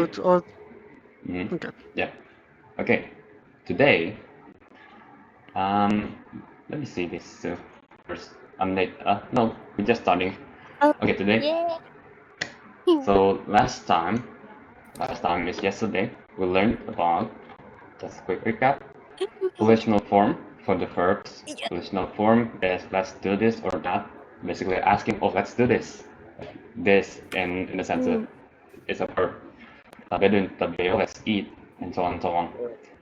words or okay. Yeah. Okay. Today, let me see this first. I'm late. No, we're just starting. Oh, Okay, today. yeah. So last time is yesterday. We learned about, just a quick recap. Volitional form for the verbs. Yeah. Volitional form is let's do this or that. Basically asking, oh, let's do this. This in the sense of it's a verb. Bedouin tabiyo, let's eat, and so on and so on.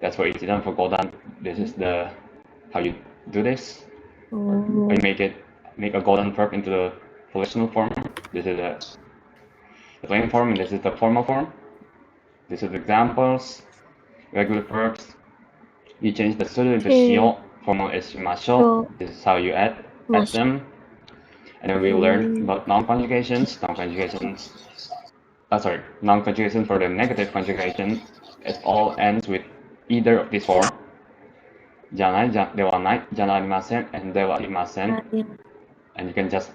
That's for easy. Then for Godan, this is the how you do this. Or you make a golden verb into the volitional form. This is the plain form, and this is the formal form. This is examples. Regular verbs. You change the pseudo into shio. Formal is shimasho. This is how you add them. And then we learned about non-conjugations. Non-conjugation for the negative conjugation. It all ends with either of these four. Janai, dewanai, janarimasen, and dewarimasen. And you can just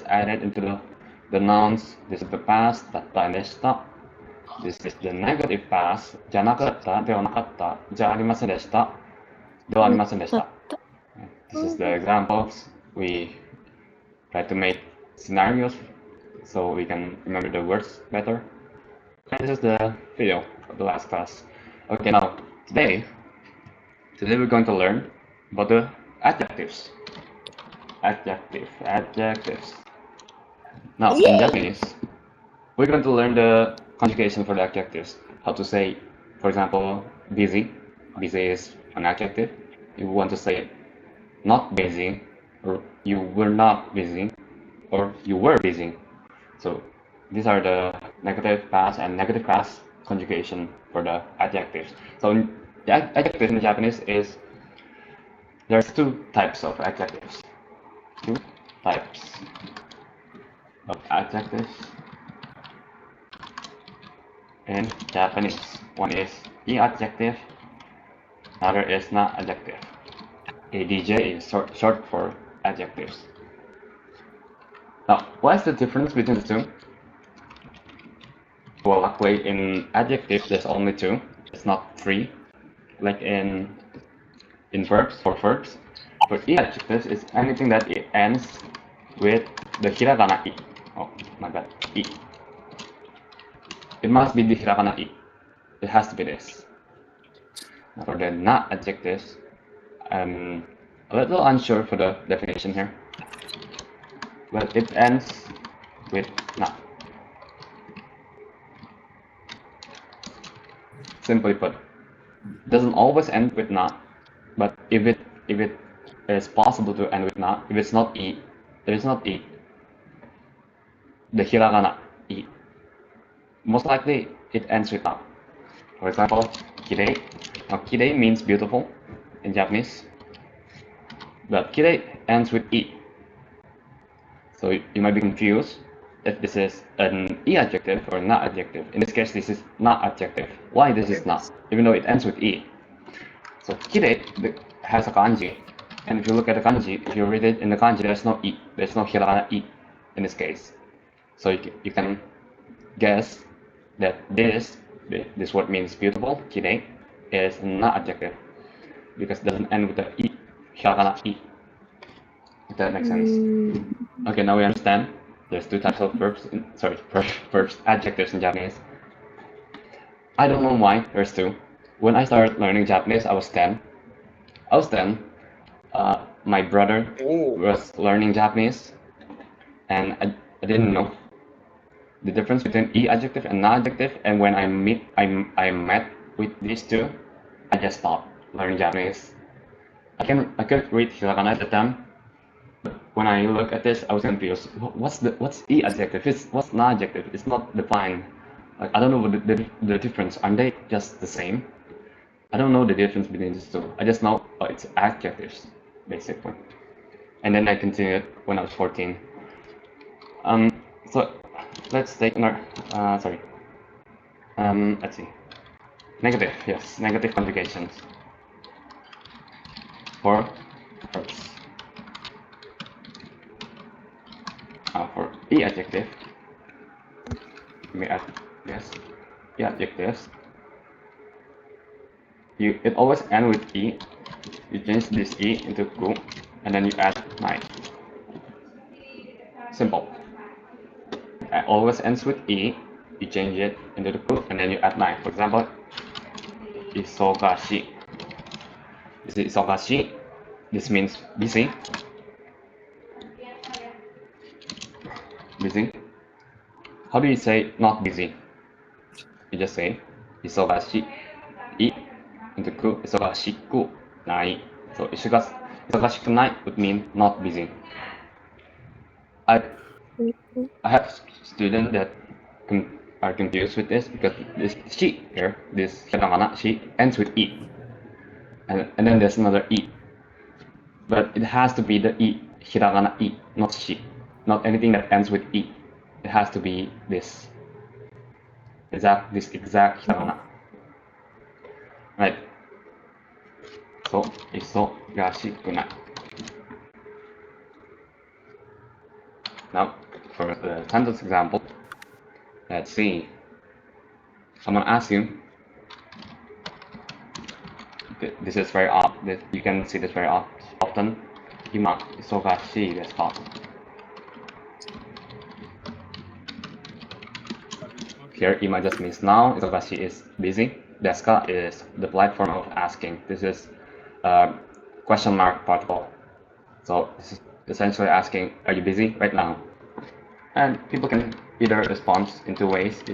add it into the nouns. This is the past, tatta and deshita. This is the negative past, janakatta, dewanakatta, janarimasen deshita, dewarimasen deshita. This is the examples. We try to make scenarios so we can remember the words better. And this is the video of the last class. Okay, now today we're going to learn about the adjectives. Adjectives. Now in Japanese, we're going to learn the conjugation for the adjectives. How to say, for example, busy. Busy is an adjective. You want to say not busy, or you were not busy, or you were busy. So these are the negative past and negative past conjugation for the adjectives. So the adjective in Japanese is, there's two types of adjectives. Two types of adjectives in Japanese. One is I adjective, another is na adjective. ADJ is short for adjectives. Now, what is the difference between the two? Well, luckily in adjectives there's only two. It's not three, like in verbs. For verbs, for I adjectives, it's anything that it ends with the hiragana I. Oh my bad, I. It must be the hiragana I. It has to be this. Now for the na adjectives, I'm a little unsure for the definition here, but it ends with na. Simply put, it doesn't always end with na, but if it is possible to end with na, if it's not I, the hiragana I, most likely it ends with na. For example, kirei. Now kirei means beautiful in Japanese, but kirei ends with I. So you might be confused if this is an I adjective or na adjective. In this case, this is na adjective. Why this is na, even though it ends with I? So kirei has a kanji, and if you look at the kanji, if you read it in the kanji, there's no I, there's no hiragana I in this case. So you can guess that this word means beautiful, kirei, is na adjective, because it doesn't end with the I, hiragana I. If that makes sense. Okay, now we understand. There's two types of verbs. Adjectives in Japanese. I don't know why there's two. When I started learning Japanese, I was 10. My brother was learning Japanese, and I didn't know the difference between I adjective and na adjective. And when I met with these two, I just stopped learning Japanese. I could read hiragana at the time. When I look at this, I was confused. What's I adjective? What's na adjective? It's not defined. Like, I don't know what the difference. Aren't they just the same? I don't know the difference between these two. I just know it's adjectives, basically. And then I continued when I was 14. So let's take another. Let's see. Negative, yes, negative conjugations for verbs. For I adjective, let me add, yes. the adjectives, it always ends with E. You change this E into ku, and then you add nai. Simple. It always ends with E. You change it into the ku, and then you add nai. For example, isogashi. This is isogashi. This means busy. Busy. How do you say not busy? You just say isogashi I into ku, isogashiku nai. So isogashiku nai would mean not busy. I have students that are confused with this because this she here, this hiragana, she ends with I. And then there's another I. But it has to be the I, hiragana I, not she. Not anything that ends with I. It has to be this exact hiragana. Right. So, isogashiku nai. Now, for the sentence example, let's see. Someone asks you, this is very often, you can see this very often. Ima isogashi desu ka? Here, ima just means now, isogashi is busy. Desu ka is the polite form of asking. This is a question mark particle. So this is essentially asking, are you busy right now? And people can either respond in two ways.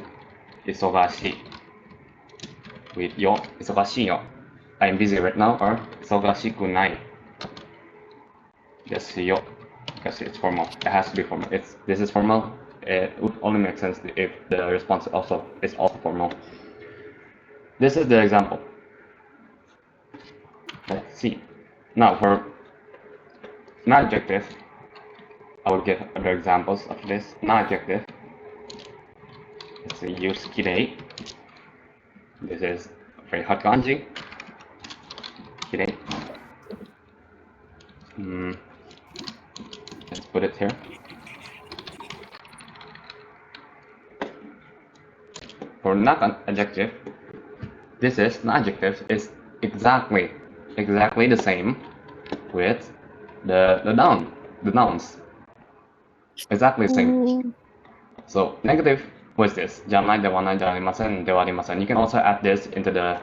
Isogashi with yo, isogashi yo. I'm busy right now, or isogashiku nai. Desu yo, because it's formal. It has to be formal. This is formal. It would only make sense if the response is also formal. This is the example. Let's see. Now for non-adjective, I will give other examples of this. Non-adjective. Let's see, use kirei. This is a very hot kanji. Kirei. Let's put it here. For non-adjective, this is non-adjective is exactly the same with the nouns. Exactly the same. So negative was this. Janai, dewanai, janarimasen, dewarimasen. You can also add this into the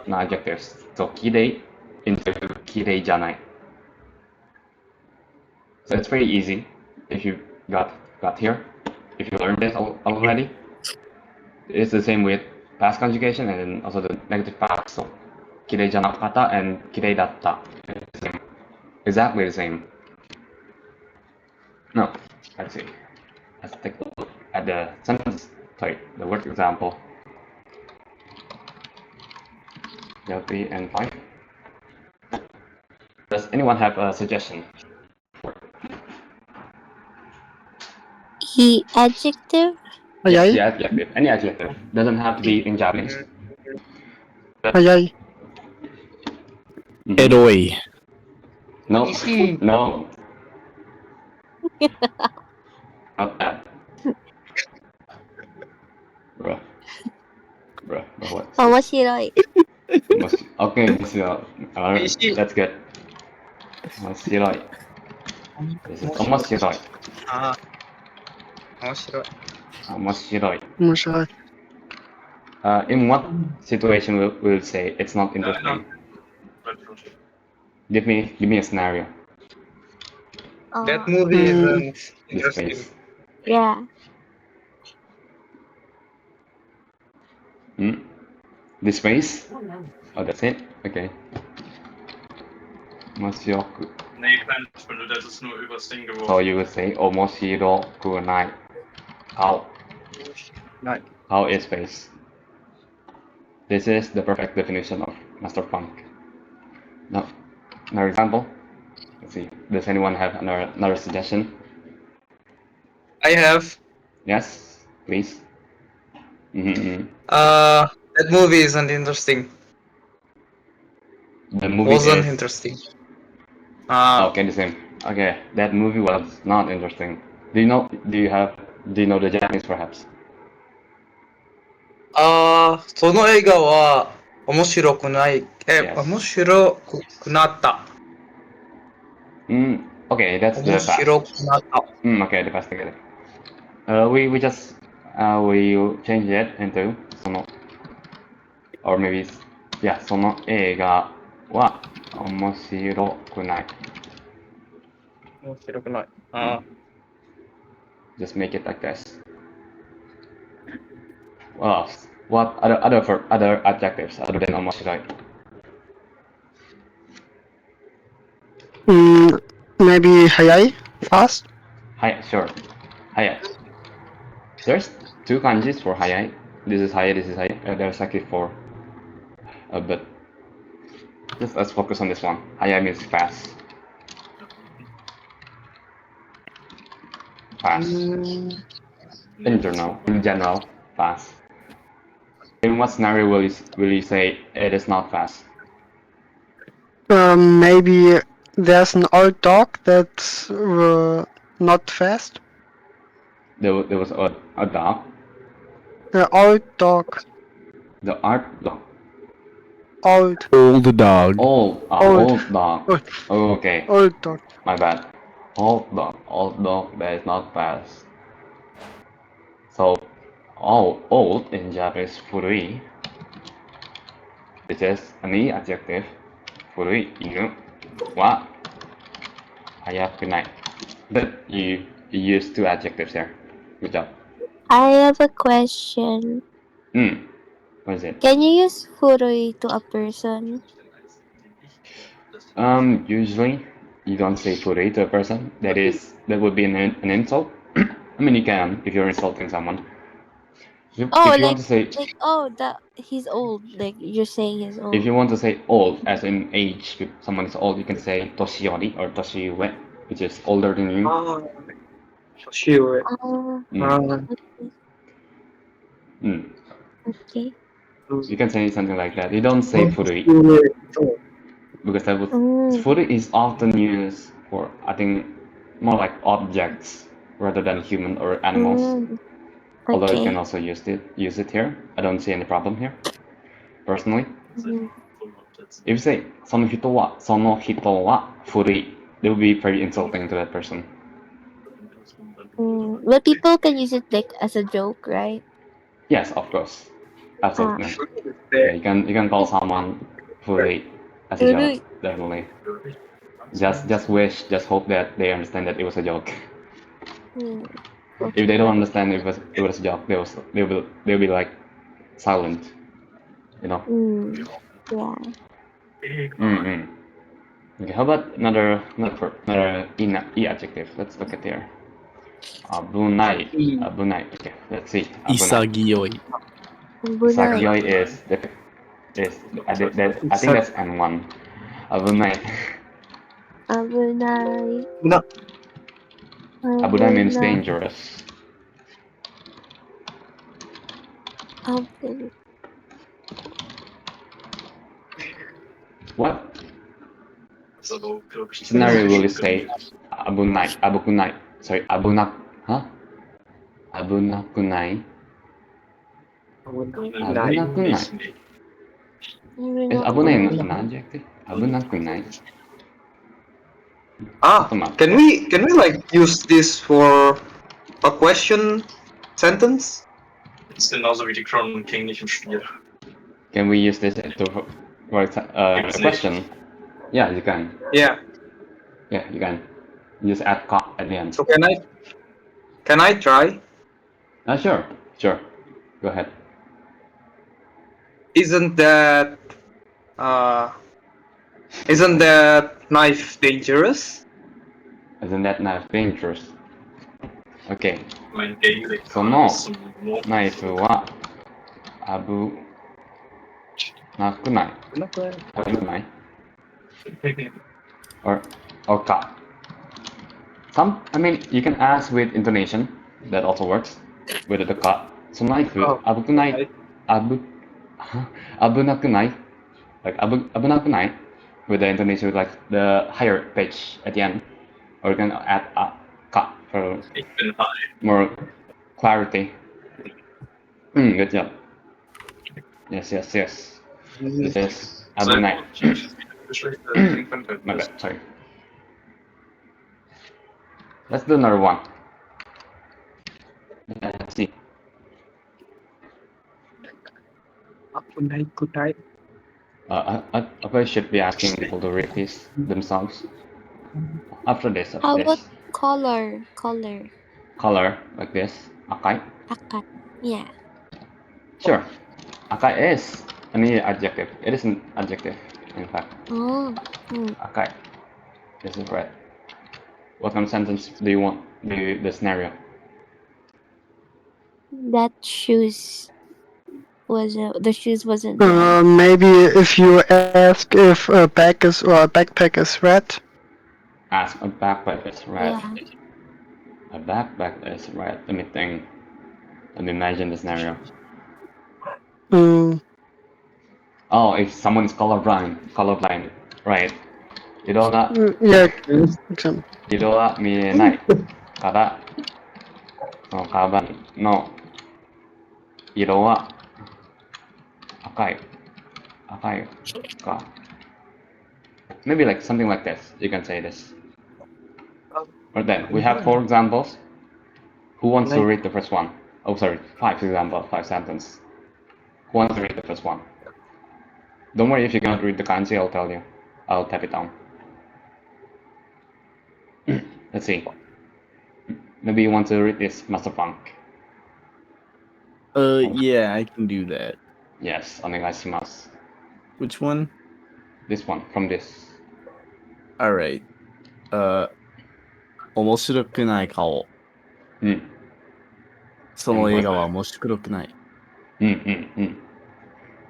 non-adjectives. So kirei into kirei janai. So it's very easy if you got here. If you learned this already. It's the same with past conjugation and then also the negative past. So kirei janakata and kirei datta. Exactly the same. Now, let's see. Let's take a look at the sentence type, the word example. Level 3 and 5. Does anyone have a suggestion? The adjective? Yes, the adjective. Any adjective. Doesn't have to be in Japanese. Hayai. Eroi. No. No. Not that. Bruh. What? 面白い。 Okay, that's good. 面白い. This is 面白い. 面白い。面白い. Musai. In what situation will say it's not interesting? Give me a scenario. That movie isn't This interesting. face. Yeah. This face? Oh, that's it? Okay. 面白く. Nee, kein Beispiel, das ist nur übers Ding geworfen. So you would say 面白くない. How? How is face? This is the perfect definition of Master Punk. Now, another example. Let's see. Does anyone have another suggestion? I have. Yes, please. That movie isn't interesting. The movie Wasn't is... interesting. Okay, the same. Okay, that movie was not interesting. Do you know the Japanese perhaps? その映画は面白くない。Yes. 面白くなった。 Okay, that's the 面 fast. 白くなった。 Okay, the fast together. We just we change it into その or maybe yeah その映画は面白くない。面白くない。Just make it like this. What other adjectives other than 面白い? Maybe hayai, fast. Sure. Hayai. There's two kanjis for hayai. This is hayai, this is hayai. There's actually four. But just let's focus on this one. Hayai means fast. Fast. In general, fast. In what scenario will you say it is not fast? Maybe there's an old dog that's not fast. There was a dog. Old dog. The art dog. Old. Old dog. Old dog. Old. Okay, Old dog. my bad. Old dog that is not fast. So, old in Japanese furui, which is any adjective. Furui inu wa hayakunai. But you use two adjectives here. Good job. I have a question. What is it? Can you use furui to a person? Usually you don't say furui to a person. That would be an insult. I mean, you can if you're insulting someone. If you want to say He's old. Like you're saying he's old. if you want to say old as in age, if someone is old, you can say toshiori or toshiue, which is older than you. 年上。 Okay. You can say something like that. You don't say furui because furui is often used for, I think, more like objects rather than human or animals. Although you can also use it here. I don't see any problem here, personally. If you say その人は古い, it would be very insulting to that person. But people can use it like as a joke, right? Yes, of course, absolutely. Yeah, you can call someone 古い as a joke, definitely. Just hope that they understand that it was a joke. If they don't understand it was a joke, they'll be like silent, you know. Yeah. Okay, how about another e adjective? Let's look at here. Abunai. Okay, let's see. Isagiyoi. Isagiyoi is I think that's N1. Abunai. Abunai. No. Abunai means dangerous. What scenario will you say abukunai? Sorry, abunakunai? Abunakunai. Is abunai an adjective? Abunakunai. Can we like use this for a question sentence? Ist genauso wie die Crown King nicht im Spiel. Can we use this for a question? Yeah, you can. Yeah. Yeah, you can. You just add ka at the end. So can I try? Sure. Go ahead. Isn't that knife dangerous? Isn't that knife dangerous? Okay. Mein Game そのナイフは危なくない? Or ka. I mean, you can ask with intonation. That also works. With the ka. そのナイフ危くない? 危なくない? Like 危なくない? With the intonation with like the higher pitch at the end. Or you can add a ka for more clarity. Good job. Yes. This is Abunai. My bad, sorry. Let's do another one. Let's see. I probably should be asking people to read this themselves. After this, How about color? color like this. Akai. Akai. Yeah. Sure. Akai is an adjective. It is an adjective, in fact. Oh. Akai. This is red. What kind of sentence do you want? The scenario? That shoes the shoes wasn't red. Maybe if you ask if a bag is or a backpack is red. Ask a backpack is red. Yeah. A backpack is red. Let me think. Let me imagine the scenario. Mm, Oh, if someone is colorblind, right?色が yeah. Example. 色は見えないからそのカバンの色は赤いか maybe like something like this. You can say this. Or then we have 4 examples. Who wants to read the first one? Oh, sorry, 5 examples, 5 sentences. Who wants to read the first one? Don't worry if you cannot read the kanji. I'll tell you. I'll type it down. Let's see. Maybe you want to read this, Master Funk. Yeah, I can do that. Yes, onegaishimasu. Which one? This one, from this. Alright. 面白くない顔。その映画は面白くない。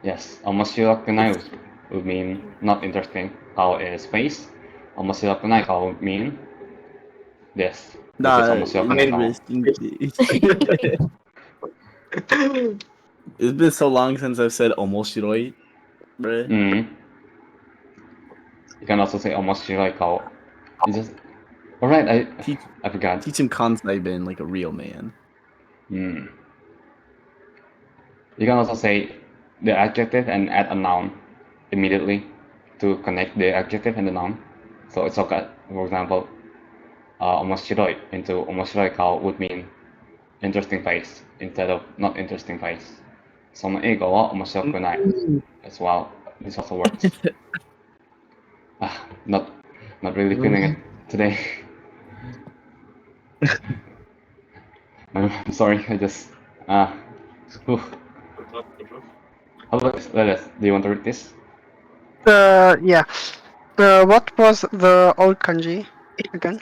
Yes, 面白くない would mean not interesting. 顔 is face. 面白くない顔 would mean this. Which is 面白くない顔。 It's been so long since I've said 面白い, bruh. You can also say 面白い顔. You just... Alright, I forgot. Teach him kansai bin like a real man. You can also say the adjective and add a noun immediately to connect the adjective and the noun. So it's okay. For example, 面白い into 面白い顔 would mean interesting face instead of not interesting face. その映画は面白くない as well. This also works. Not really feeling it today. I'm sorry, I just whew. How about this? Do you want to read this? Yeah. What was the old kanji again?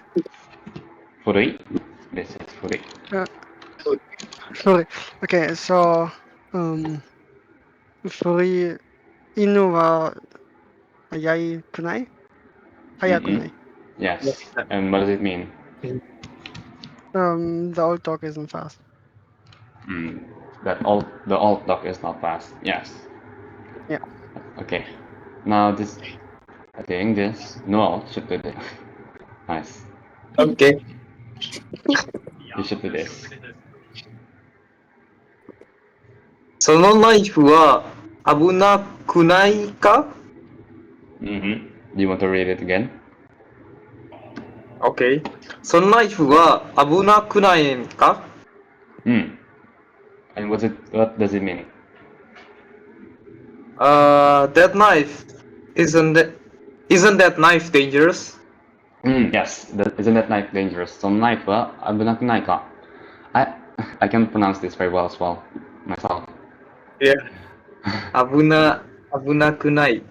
Furui. This is furui. Sorry. Okay, so furry inu wa hayai kunai? Hayakunai. Yes. And what does it mean? The old dog isn't fast. The old dog is not fast. Yes. Yeah. Okay. Now this, I think this Noel should do this. Nice. Okay. You should do this. そのナイフは危なくないか Do you want to read it again? Okay. そのナイフは危なくないか And what does it mean? That knife isn't that knife dangerous? Yes. Isn't that knife dangerous? So knife wa abunaku nai ka? I can pronounce this very well as well myself. Yeah. 危なくない.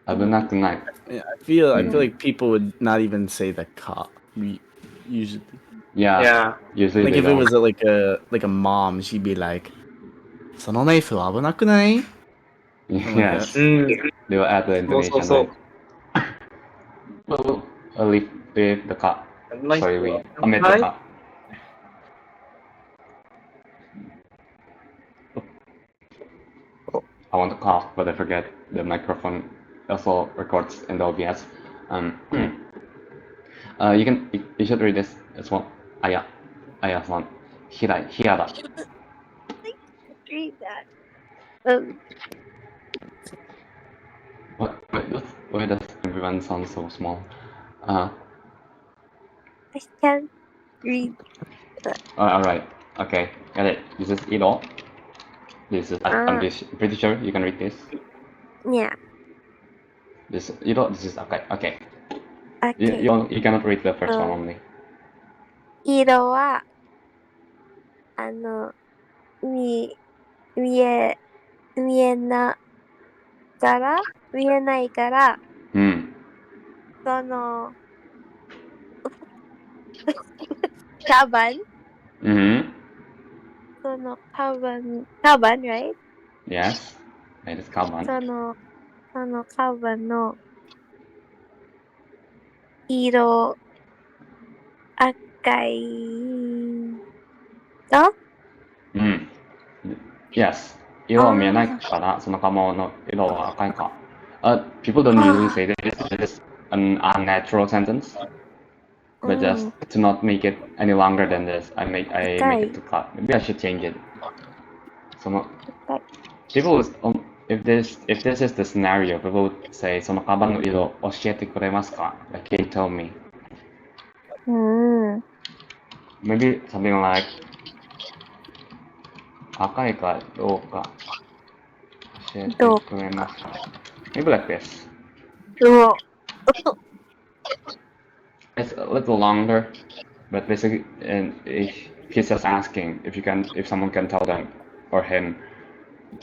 Abunaku nai. Yeah, I feel like people would not even say the ka. Usually. Yeah. Usually Like they if it don't. was like a mom, she'd be like, そのナイフは危なくない? Yes. Mm. They will add the intonation. So. Well, I'll leave the ka. Knife Sorry, we wa omit the ka. I want to cough, but I forget the microphone also records in the OBS. You should read this as well. Aya-san. Hirada. Read that. Japan sounds so small. Uh, I can't read. Alright, okay, got it. This is Ido. This is, I'm pretty sure you can read this. Yeah. This Ido, this is okay, okay. Okay. You cannot read the first one only. 色は、見え、見えな見えないから、その、カバン そのカバン、right? Yes, it is kaban. そのカバンの色、赤いと Yes. 色は見えないから、そのカバンの色は赤いか。People don't usually say this. This is an unnatural sentence. But just to not make it any longer than this, I make it to cut. Maybe I should change it. So people would, if this is the scenario, people would say そのカバンの色教えてくれますか? Like, can you tell me? Maybe something like 赤いかどうか教えてくれますか? Maybe like this. It's a little longer, but basically, and he's just asking if someone can tell them or him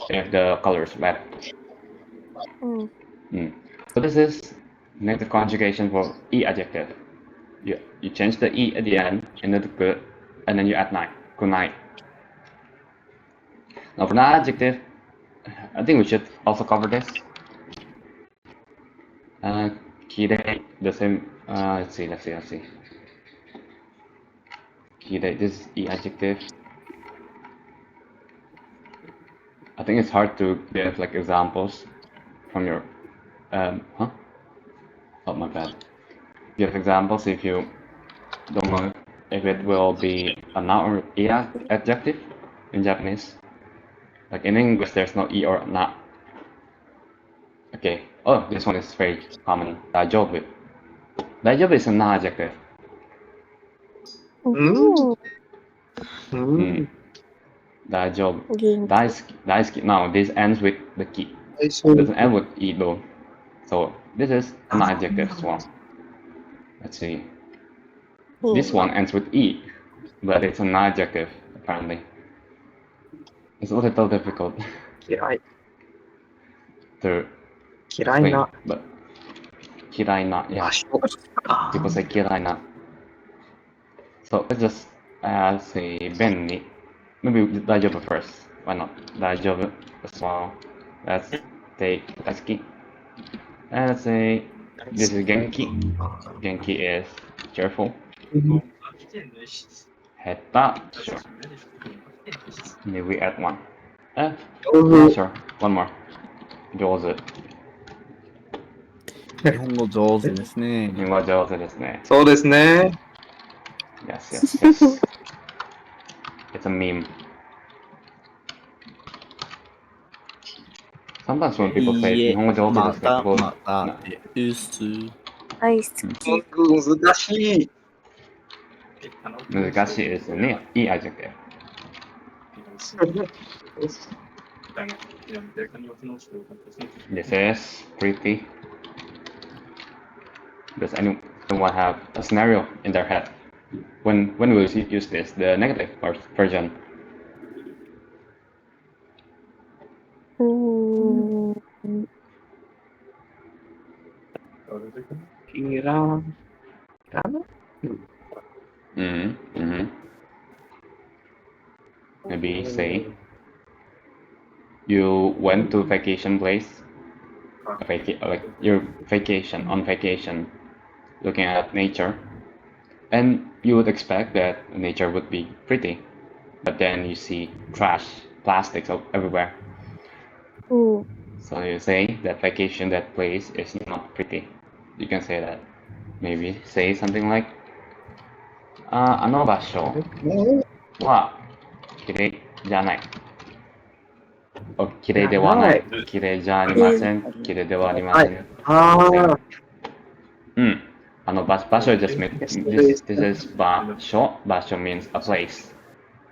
if the color is red. So this is negative conjugation for e adjective. You change the e at the end into the good, and then you add night. Good night. Now for that adjective, I think we should also cover this. Kirei, the same. Let's see. Kirei, this is e adjective. I think it's hard to give like examples from your Oh my bad. Give examples if you don't know if it will be a noun or e adjective in Japanese. Like in English, there's no e or na. Okay. Oh, this one is very common. Daijoubu. Daijoubu is a na adjective. Daijoubu. Daisuki. Now this ends with the ki. It doesn't end with e though. So this is an adjective as well. Let's see. This one ends with e, but it's an adjective apparently. It's a little difficult to explain, but kiraina, yeah. People say kiraina. So let's just say benni. Maybe daijoubu first. Why not? Daijoubu as well. Let's take daisuki. And let's say this is genki. Genki is cheerful. Heta, sure. Maybe we add one. Not sure. One more. 上手。日本語上手ですね。日本語上手ですね。そうですね。Yes. It's a meme. Sometimes when people say 日本語上手ですね、またうす。大好き。難しい。難しいですね。いい adjective. This is pretty. Does anyone have a scenario in their head? When will you use this? The negative version. Maybe say you went to vacation place, like your on vacation, looking at nature, and you would expect that nature would be pretty, but then you see trash, plastics everywhere. So you say that vacation, that place is not pretty. You can say that. Maybe say something like, あの場所は綺麗じゃない。綺麗ではない。綺麗じゃありません。綺麗ではありません。Basho just means this is basho. Basho means a place.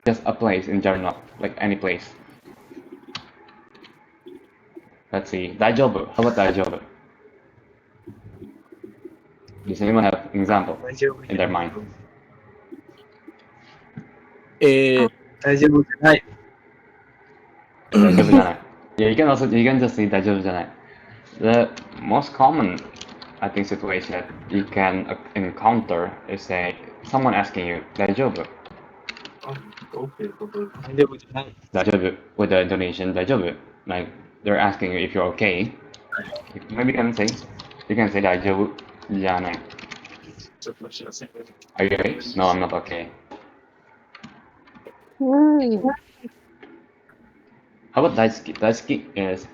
Just a place in general, like any place. Let's see. Daijoubu. How about daijoubu? Does anyone have an example in their mind? 大丈夫じゃない。大丈夫じゃない. Yeah, you can just say 大丈夫じゃない. The most common, I think, situation that you can encounter is say someone asking you 大丈夫? 大丈夫じゃない。大丈夫 with the Indonesian 大丈夫? Like they're asking you if you're okay. Maybe you can say 大丈夫じゃない. Are you okay? No, I'm not okay. How about daisuki? Daisuki is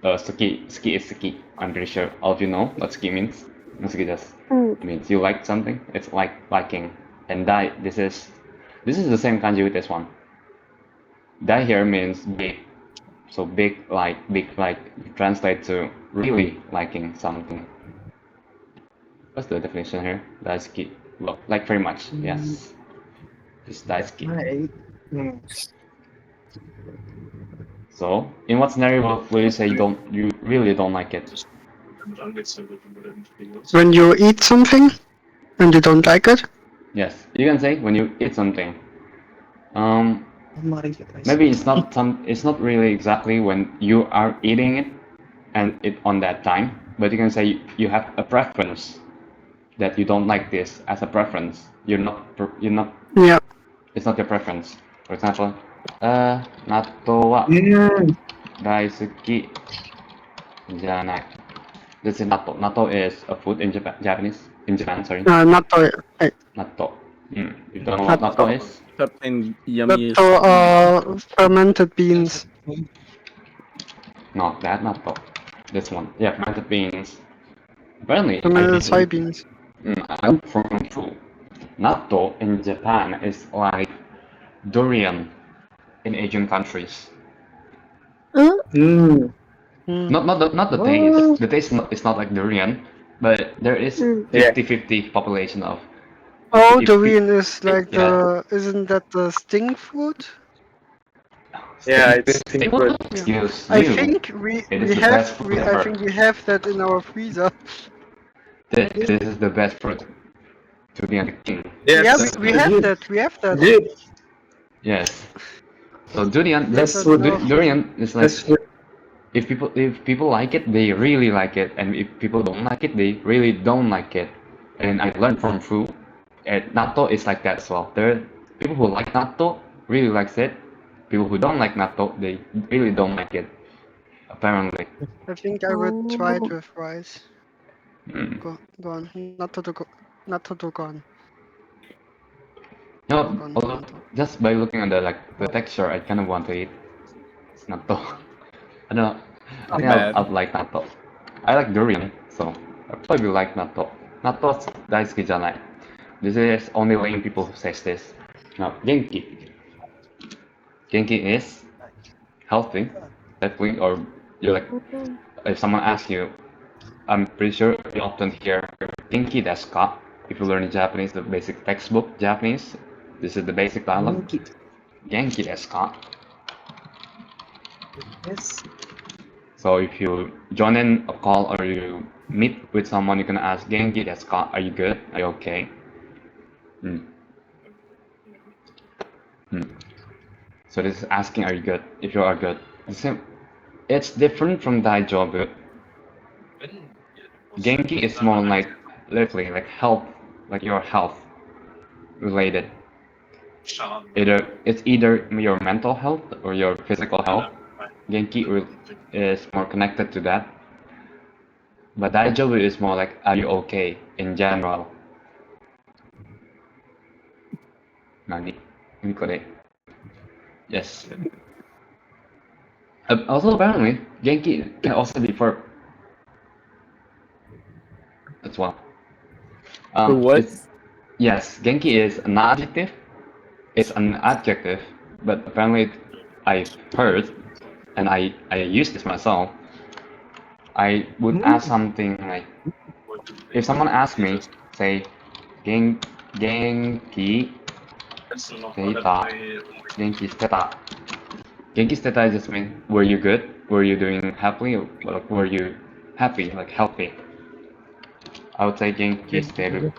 suki. Suki is suki. I'm pretty sure all of you know what suki means. Suki just means you like something. It's like liking. And dai, this is the same kanji with this one. Dai here means big. So big like translate to really liking something. What's the definition here? Daisuki. Look, like very much. Yes. It's daisuki. はい。うん。 So, in what scenario will you say you really don't like it? When you eat something and you don't like it. Yes, you can say when you eat something. あんまりじゃない。 Maybe it's not really exactly when you are eating it and it on that time, but you can say you have a preference that you don't like this as a preference. You're not. Yeah. It's not your preference. For example, 納豆は大好きじゃない. This is natto. Natto is a food in Japanese. In Japan, sorry. Natto. Natto. You don't know what natto is? Something yummy. Natto fermented beans. Not that natto. This one. Yeah, fermented beans. Apparently, Fermented soybeans. I looked from food. Natto in Japan is like durian in Asian countries. Not the taste. The taste is not like durian, but there is 50-50 population of. Oh, durian is like isn't that the sting fruit? Yeah, it's Sting good. Excuse I you. think we It is we the have best fruit I ever. think we have that in our freezer. This is the best fruit. Durian the king. Yeah, we have that. We have that. Good. Yes. So durian, That's That's food. enough. durian is like That's food. if people like it, they really like it, and if people don't like it, they really don't like it. And I learned from food. And natto is like that as well. There are people who like natto really likes it. People who don't like natto, they really don't like it. Apparently. I think I would try it with rice. Mm. Go on. Natto to gone. No, Gone, although natto. just by looking at the texture, I kind of want to eat natto. I don't know. I think I'd like natto. I like durian, so I probably like natto. Natto 大好きじゃない. This is only lame people who says this. Now, genki. Genki is healthy, definitely, or you're like, if someone asks you, I'm pretty sure you often hear genki desu ka. If you learn Japanese, the basic textbook Japanese, this is the basic dialogue. Genki desu ka. Yes. So if you join in a call or you meet with someone, you can ask genki desu ka? Are you good? Are you okay? So this is asking, are you good? If you are good. It's different from daijoubu. Genki is more like literally like health, like your health related. It's either your mental health or your physical health. Genki is more connected to that. But daijoubu is more like, are you okay in general? Nani? Yes. Also, apparently, genki can also be verb. That's one. What? Yes, genki is an adjective. It's an adjective, but apparently I heard, and I use this myself. I would ask something like, if someone asks me, say, genki Kennst du noch Data. alle 3 genki shiteta. Genki shiteta just means, were you good? Were you doing happily? Like, were you happy, like healthy? I would say genki shiteru.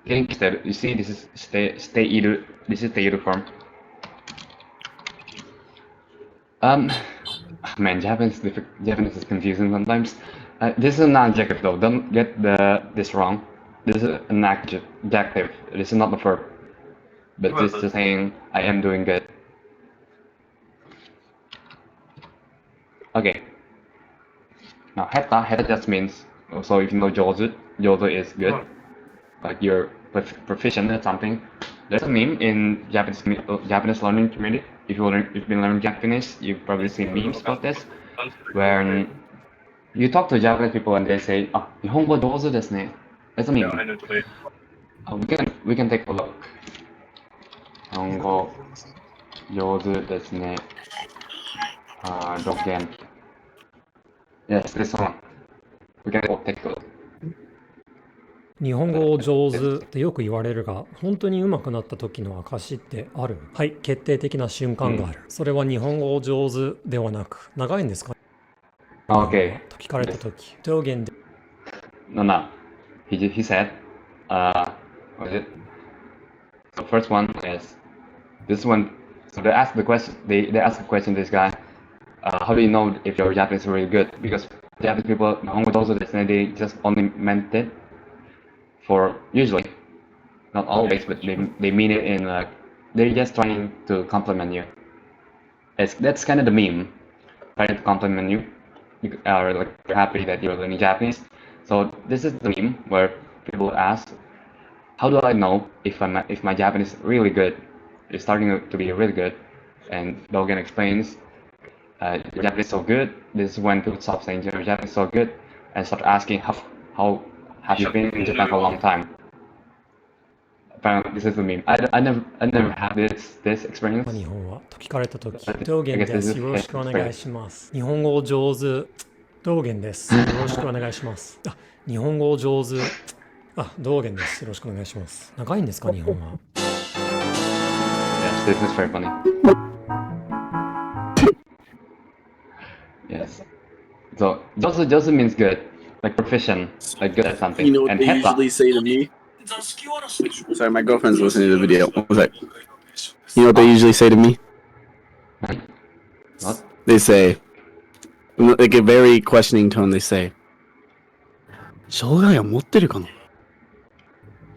Genki shiteru. You see, this is steiru. This is steiru form. Man, Japanese is confusing sometimes. This is an adjective though. Don't get this wrong. This is an adjective. This is not a verb. But this is saying I am doing good. Okay. Now heta just means, so if you know jozu is good. Like you're proficient at something. There's a meme in Japanese learning community. If you've been learning Japanese, you've probably seen memes about this, where you talk to Japanese people and they say, "Ah, 日本語上手ですね." That's a Ja, meme. eine 3. We can take a look. 日本語上手ですね. 6件. Yes, this one. We can take a look. 日本語を上手ってよく言われるが、本当に上手くなった時の証ってある？はい、決定的な瞬間がある。それは日本語を上手ではなく、長いんですか？ Okay. と聞かれた時、上限で。No. He said, what is it? The first one is this one. So they ask the question. They ask a question to this guy. How do you know if your Japanese is really good? Because Japanese people, they just only meant it for usually, not always, but they mean it in they're just trying to compliment you. That's kind of the meme, trying to compliment you, or like you're happy that you're learning Japanese. So this is the meme where people ask, how do I know if my Japanese is really good? It's starting to be really good, and Dogen explains, your Japanese is so good. This is when people stop saying your Japanese is so good and start asking how have you been in Japan for a long time? Apparently, this is the meme. I never had this experience. 日本はと聞かれた時、上限です。よろしくお願いします。日本語を上手。道元です。よろしくお願いします。あ、日本語を上手。あ、道元です。よろしくお願いします。長いんですか、日本は。Yes, this is very funny. Yes. So, Josu means good, like proficient, like good at something. You know what and they heta, usually say to me? Sorry, my girlfriend's listening to the video. What was that? You know what they usually say to me? What? They say, like a very questioning tone, they say, 障害を持ってるかな?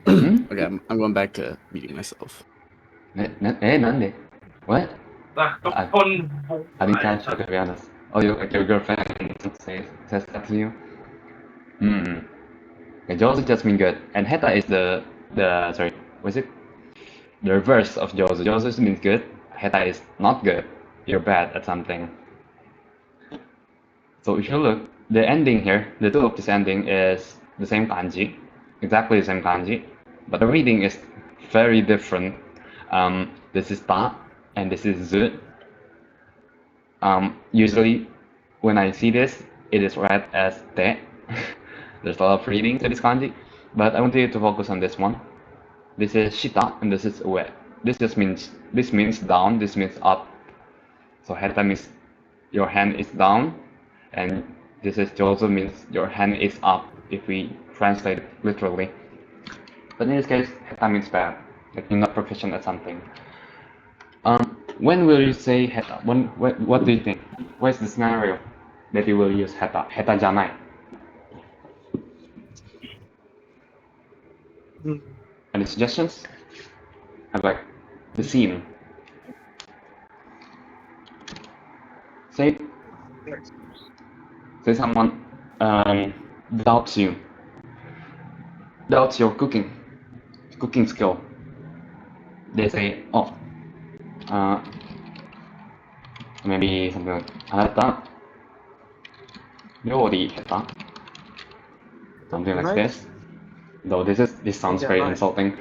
Okay, I'm going back to meeting myself. なんで? What? Sag doch von wo. I didn't catch it, to be honest. Oh, like your girlfriend says that to you? Okay, Josu just means good, and heta is the sorry, what's it? The reverse of Josu. Josu means good. Heta is not good. You're bad at something. So if you look, the ending here, the two of this ending is the same kanji, exactly the same kanji, but the reading is very different. This is ta, and this is zu. Usually, when I see this, it is read as te. There's a lot of reading to this kanji, but I want you to focus on this one. This is shita, and this is ue. This means down. This means up. So heta means your hand is down, and this is jozu means your hand is up. If we translate it literally, but in this case, heta means bad, like you're not proficient at something. When will you say heta? What do you think? What's the scenario that you will use heta? Heta janai. Any suggestions? Have like the scene. Say someone doubts you, doubts your cooking skill. They say, oh, maybe something like あなた料理下手? Something like this. Though this sounds very insulting.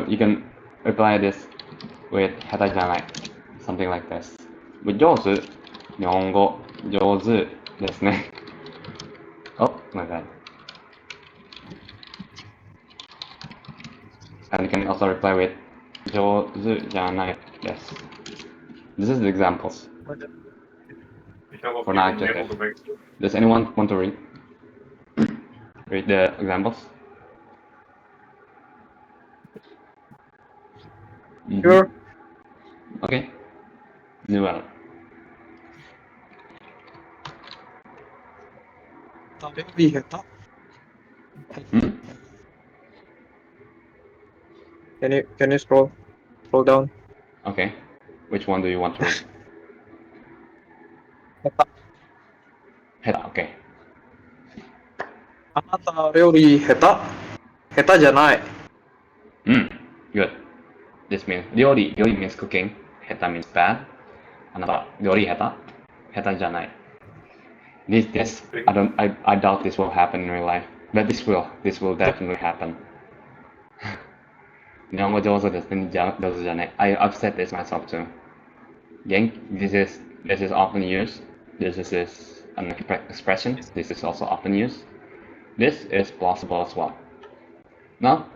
You can reply this with 下手じゃない something like this. But 上手、日本語上手ですね. Oh my god. And you can also reply with 上手じゃないです。This is the examples for non-adjective. Does anyone want to read the examples? Sure. Okay. New one. 食べり下手。Hmm? Can you scroll down? Okay. Which one do you want to read? 下手。 Heta, okay. あなた料理下手。下手じゃない。Good. This means ryori means cooking. Heta means bad. Another ryori heta. Heta janai. This I doubt this will happen in real life. But this will definitely happen. 日本語上手ですね。上手じゃない。I've said this myself too. This is often used. This is an expression. This is also often used. This is plausible as well. Now,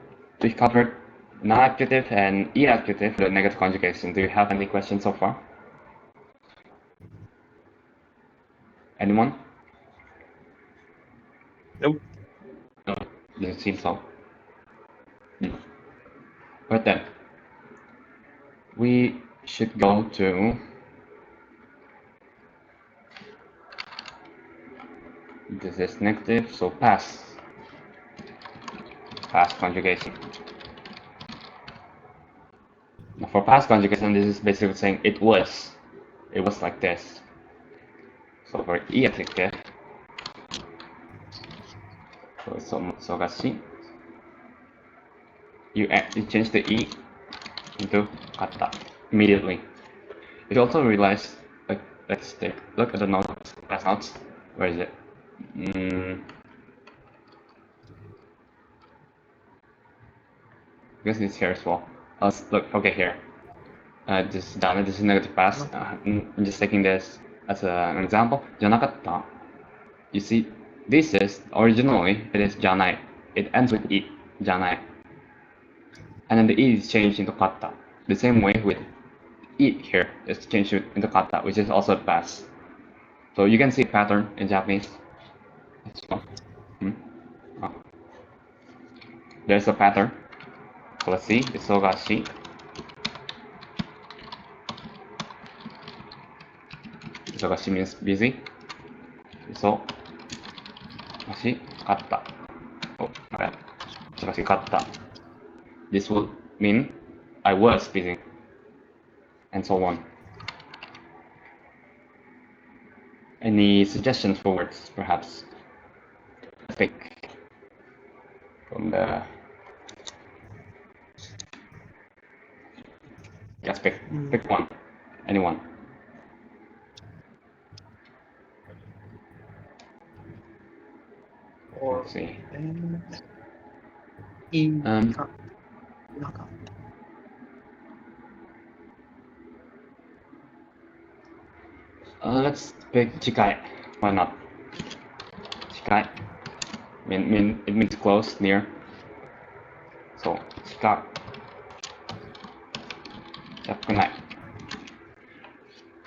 we covered non-accusative and e-accusative, the negative conjugation. Do you have any questions so far? Anyone? Nope. No, doesn't seem so. Right then, we should go to this is negative, so past conjugation. Now for past conjugation, this is basically saying it was like this. So for e-accusative, so you change the e into kata immediately. You also realize, like, let's look at the notes, past notes. Where is it? I guess it's here as well. Look, okay, here. This is negative past. I'm just taking this as an example. じゃなかった. You see, this is originally it is じゃない. It ends with e, じゃない. And then the e is changed into kata. The same way with e here is changed into kata, which is also past. So you can see a pattern in Japanese. Oh. There's a pattern. So let's see. Isogashi. Isogashi means busy. Isogashi katta. Oh, alright. Isogashi katta. This would mean I was busy. And so on. Any suggestions for words, perhaps? Pick from the. Yes, pick one. Anyone. Or Let's see. Let's pick chikai. Why not? Chikai. It means close, near. So, chikai.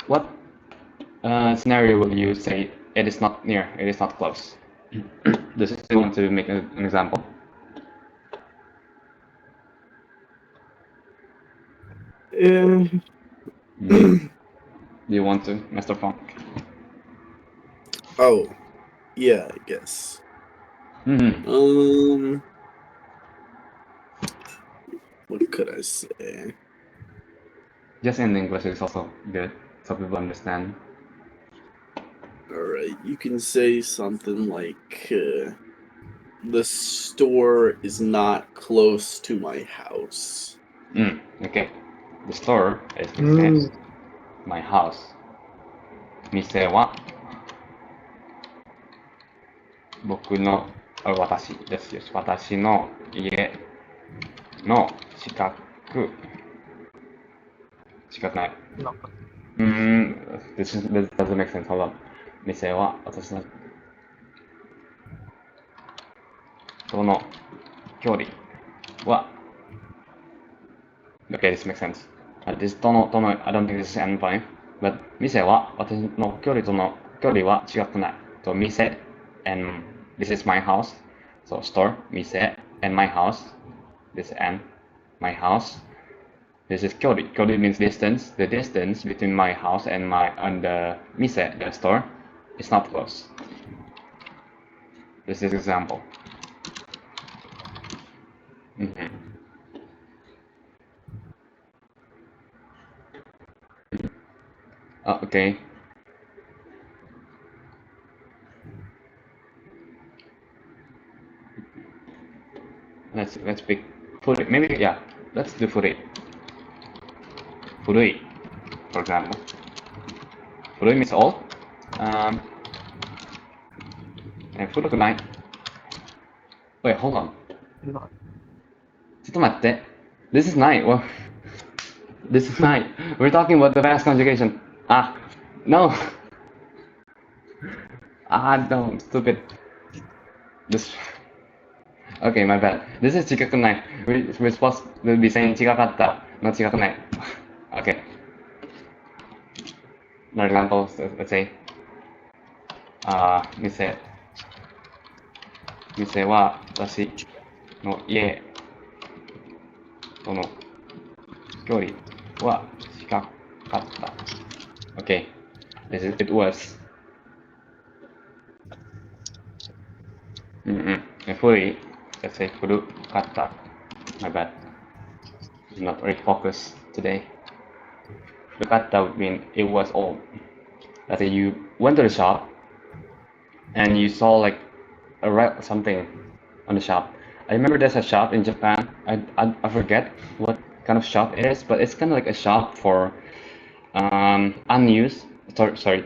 What scenario will you say it is not near, it is not close? Does you want to make an example? Do you want to, Mr. Funk? Oh, yeah, I guess. What could I say? Just in English is also good, so people understand. Alright, you can say something like, the store is not close to my house. Okay. The store is my house. 店は私ですよ。私の家の近くない。This doesn't make sense. Hold on. 店は私のその距離は Okay, this makes sense. This との I don't think this is an point. But 店は私の距離との距離は違くない。So 店 and this is my house. So store 店 and my house. This and my house. This is 距離. 距離 means distance. The distance between my house and the 店 the store is not close. This is example. Okay. Let's pick furi. Maybe yeah. Let's do furi. Furui, for example. Furui means old. And furukunai. Wait, hold on. ちょっと待って. This is night. Well, this is night. We're talking about the past conjugation. No. No, stupid. This. Okay, my bad. This is 違くない. We're supposed to be saying 違かった, not 違くない. Okay. Another example, let's say. 店は私の家との距離は近かった. Okay, it was. Fully, let's say 古かった. My bad. I'm not very focused today. 古かった would mean it was old. Let's say you went to the shop and you saw like something on the shop. I remember there's a shop in Japan. I forget what kind of shop it is, but it's kind of like a shop for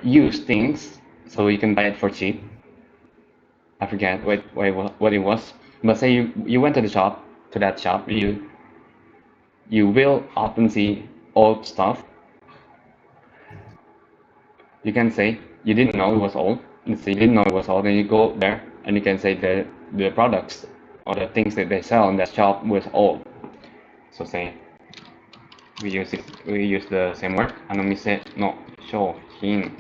used things, so you can buy it for cheap. I forget what it was, but say you went to that shop, you will often see old stuff. You can say you didn't know it was old. You didn't know it was old, and you go there and you can say the products or the things that they sell in that shop was old. So say we use the same word. あの店の商品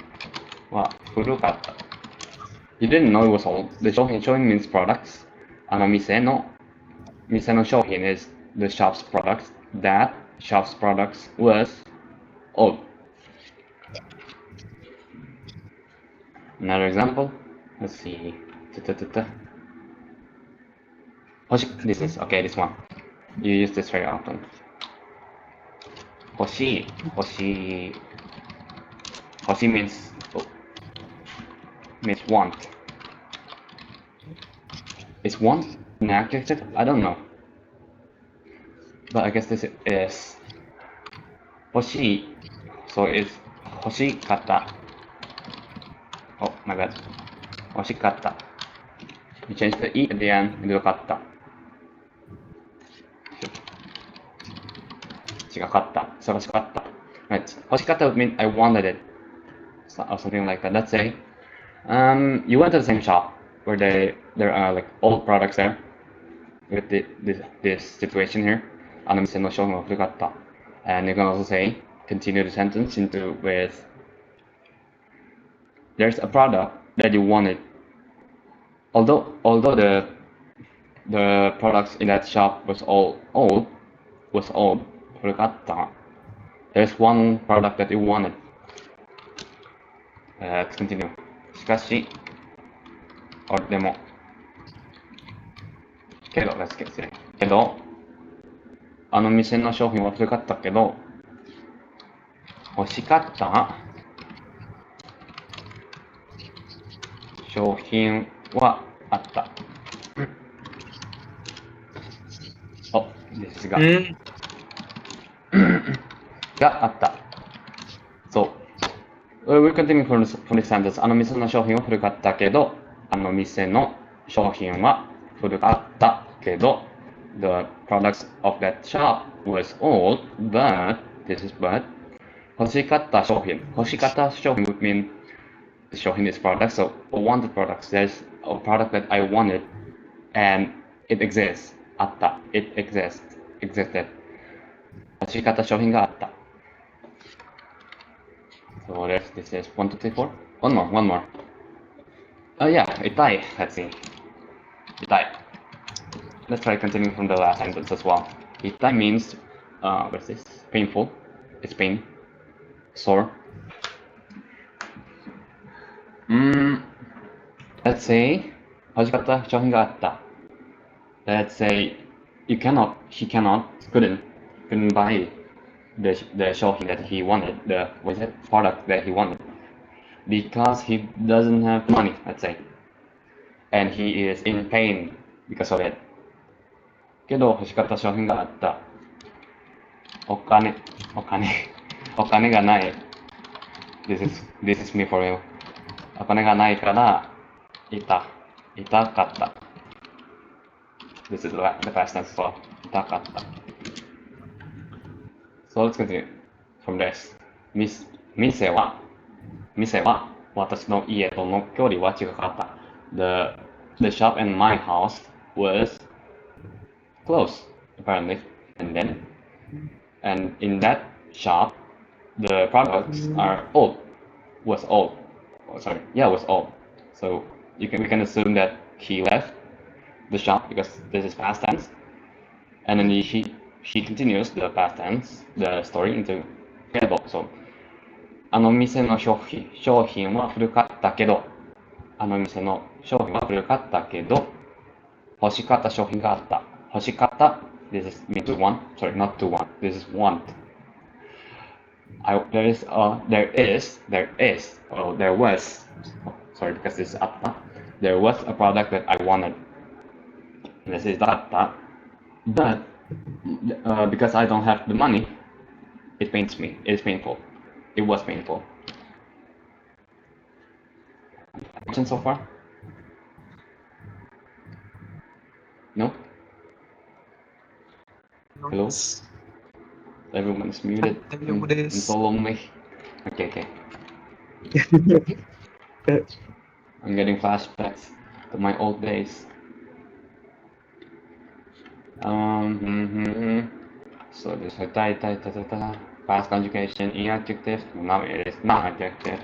は古かった. You didn't know it was old. The 商品 means products. あの店の商品 is the shop's products. That shop's products was old. Another example. Let's see. This one. You use this very often. 欲しい means want. Is want an adjective? I don't know. But I guess this is 欲しい. So it's 欲しかった. Oh, my bad. 欲しかった. You change the E at the end into かった. 違かった. 忙しかった. Right. 欲しかった would mean I wanted it. Or something like that. Let's say you went to the same shop where there are like old products there with this situation here. あの店の商品は古かった. And you can also say, continue the sentence with there's a product that you wanted. Although the products in that shop was old, 古かった. There's one product that you wanted. Let's continue. しかし or でも けど let's get it. けどあの店の商品は古かったけど欲しかった商品はあった。Oh, this is があった。So, we're continuing from this sentence. あの店の商品は古かったけど、あの店の商品は古かったけど、the products of that shop was old, but, this is but, 欲しかった商品 would mean the 商品 is product, so wanted products. There's a product that I wanted, and it exists. あった. It existed. 欲しかった商品があった。So this is 1, 2, 3, 4. One more. Oh yeah, itai. Let's see. Itai. Let's try continuing from the last sentence as well. Itai means, what's this? Painful. It's pain. Sore. Let's say, 欲しかった商品があった. Let's say, he couldn't buy the shopping that he wanted, the product that he wanted, because he doesn't have money, let's say, and he is in pain because of it. けど欲しかった商品があった。お金がない。This is me for real. お金がないから痛かった。This is the past tense as well. 痛かった。So let's continue from this. 店は私の家との距離は近かった。The shop and my house was close, apparently. And in that shop, the products was old. So we can assume that he left the shop because this is past tense. And then she continues the past tense, the story into kedo. So, あの店の商品は古かったけど、欲しかった商品があった。欲しかった this is means want, sorry, not to want, this is want. There was, sorry, because this is あった. There was a product that I wanted. This is だった. But because I don't have the money, it pains me. It is painful. It was painful. Question so far? No? Hello? Everyone is muted. I'm so lonely. Okay. I'm getting flashbacks to my old days. So this is past conjugation in adjective. Now it is not adjective.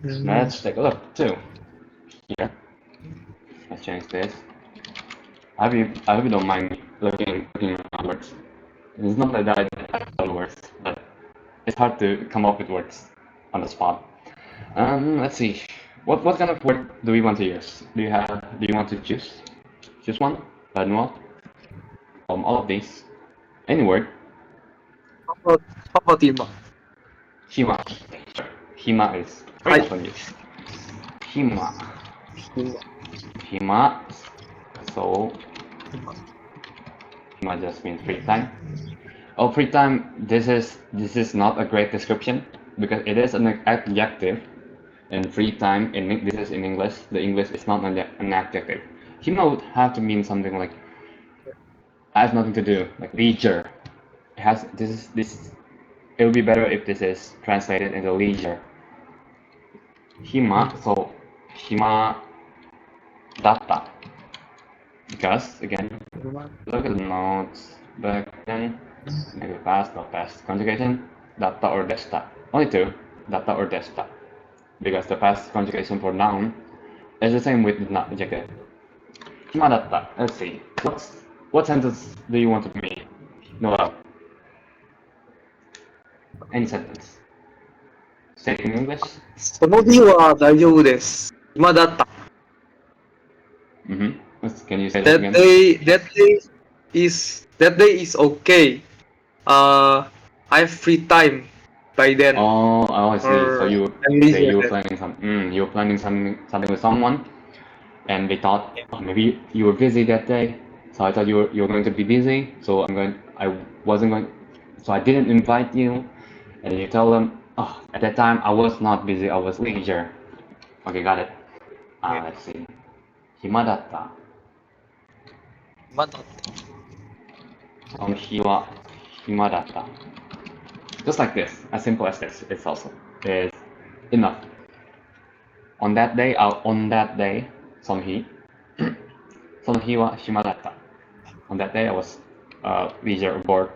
Let's take a look too. Here. Let's change this. I hope you don't mind me looking at words. It's not that I don't have words, but it's hard to come up with words on the spot. Let's see. What kind of word do we want to use? Do you want to choose one? Manual? All of these. Any word. How about Hima? Hima is very often used. Hima. So Hima just means free time. Oh, free time. This is not a great description because it is an adjective, and free time this is in English. The English is not an adjective. Hima would have to mean something like has nothing to do, like leisure. It would be better if this is translated into leisure. Hima, so hima datta. Because again, look at the notes back then. Maybe past, not past. Conjugation, datta or desta. Only two, datta or desta. Because the past conjugation for noun is the same with the adjective. Hima datta. Let's see. What sentence do you want to make? No. Any sentence. Say it in English. その日は大丈夫です。暇だった。Can you say that again? That day is okay. I have free time by then. Oh, I see. So you were planning something with someone, and they thought maybe you were busy that day. So I thought you were going to be busy. So so I didn't invite you. And then you tell them, oh, at that time I was not busy. I was leisure. Okay, got it. Let's see. 暇だった。暇だった。その日は暇だった。Just like this, as simple as this, it's also is enough. On that day, その日は暇だった。On that day, I was leisure or bored.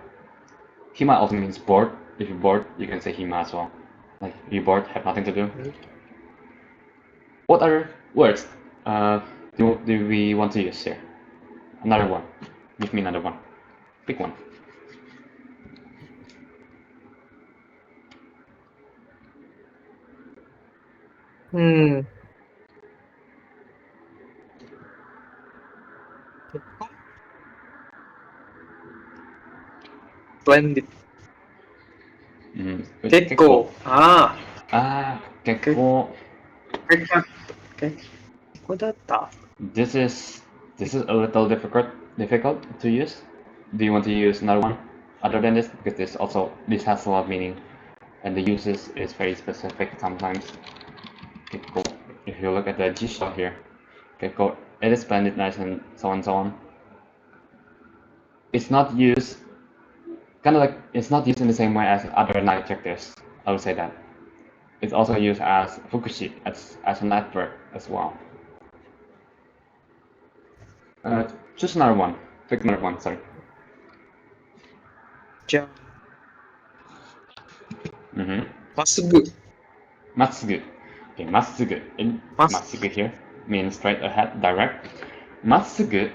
Hima also means bored. If you're bored, you can say hima as well. Like, you're bored, have nothing to do. What other words do we want to use here? Another one. Give me another one. Pick one. Splendid. Gekko. Ah, Gekko. Gekko だった. This is a little difficult to use. Do you want to use another one other than this? Because this has a lot of meaning, and the uses is very specific sometimes. Gekko. If you look at the Jisho here, Gekko, it is splendid, nice, and so on and so on. It's not used it's not used in the same way as other adjectives. I would say that. It's also used as fukushi, as an adverb as well. Choose another one. Pick another one, sorry. じゃあ、 まっすぐ. Matsugu. Okay, Matsugu. Matsugu here means straight ahead, direct. Matsugu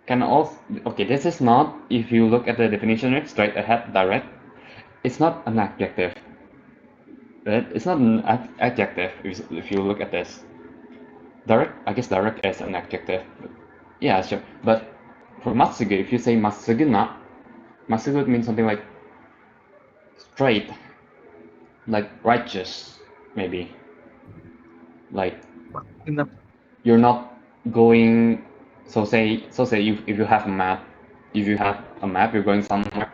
can also, okay, this is not, if you look at the definition, straight ahead, direct, it's not an adjective. It's not an adjective if you look at this. Direct, I guess direct is an adjective. Yeah, sure. But for Matsugu, if you say Matsuguna, Matsugu means something like straight, like righteous, maybe. Like you're not going. So say if you have a map, you're going somewhere.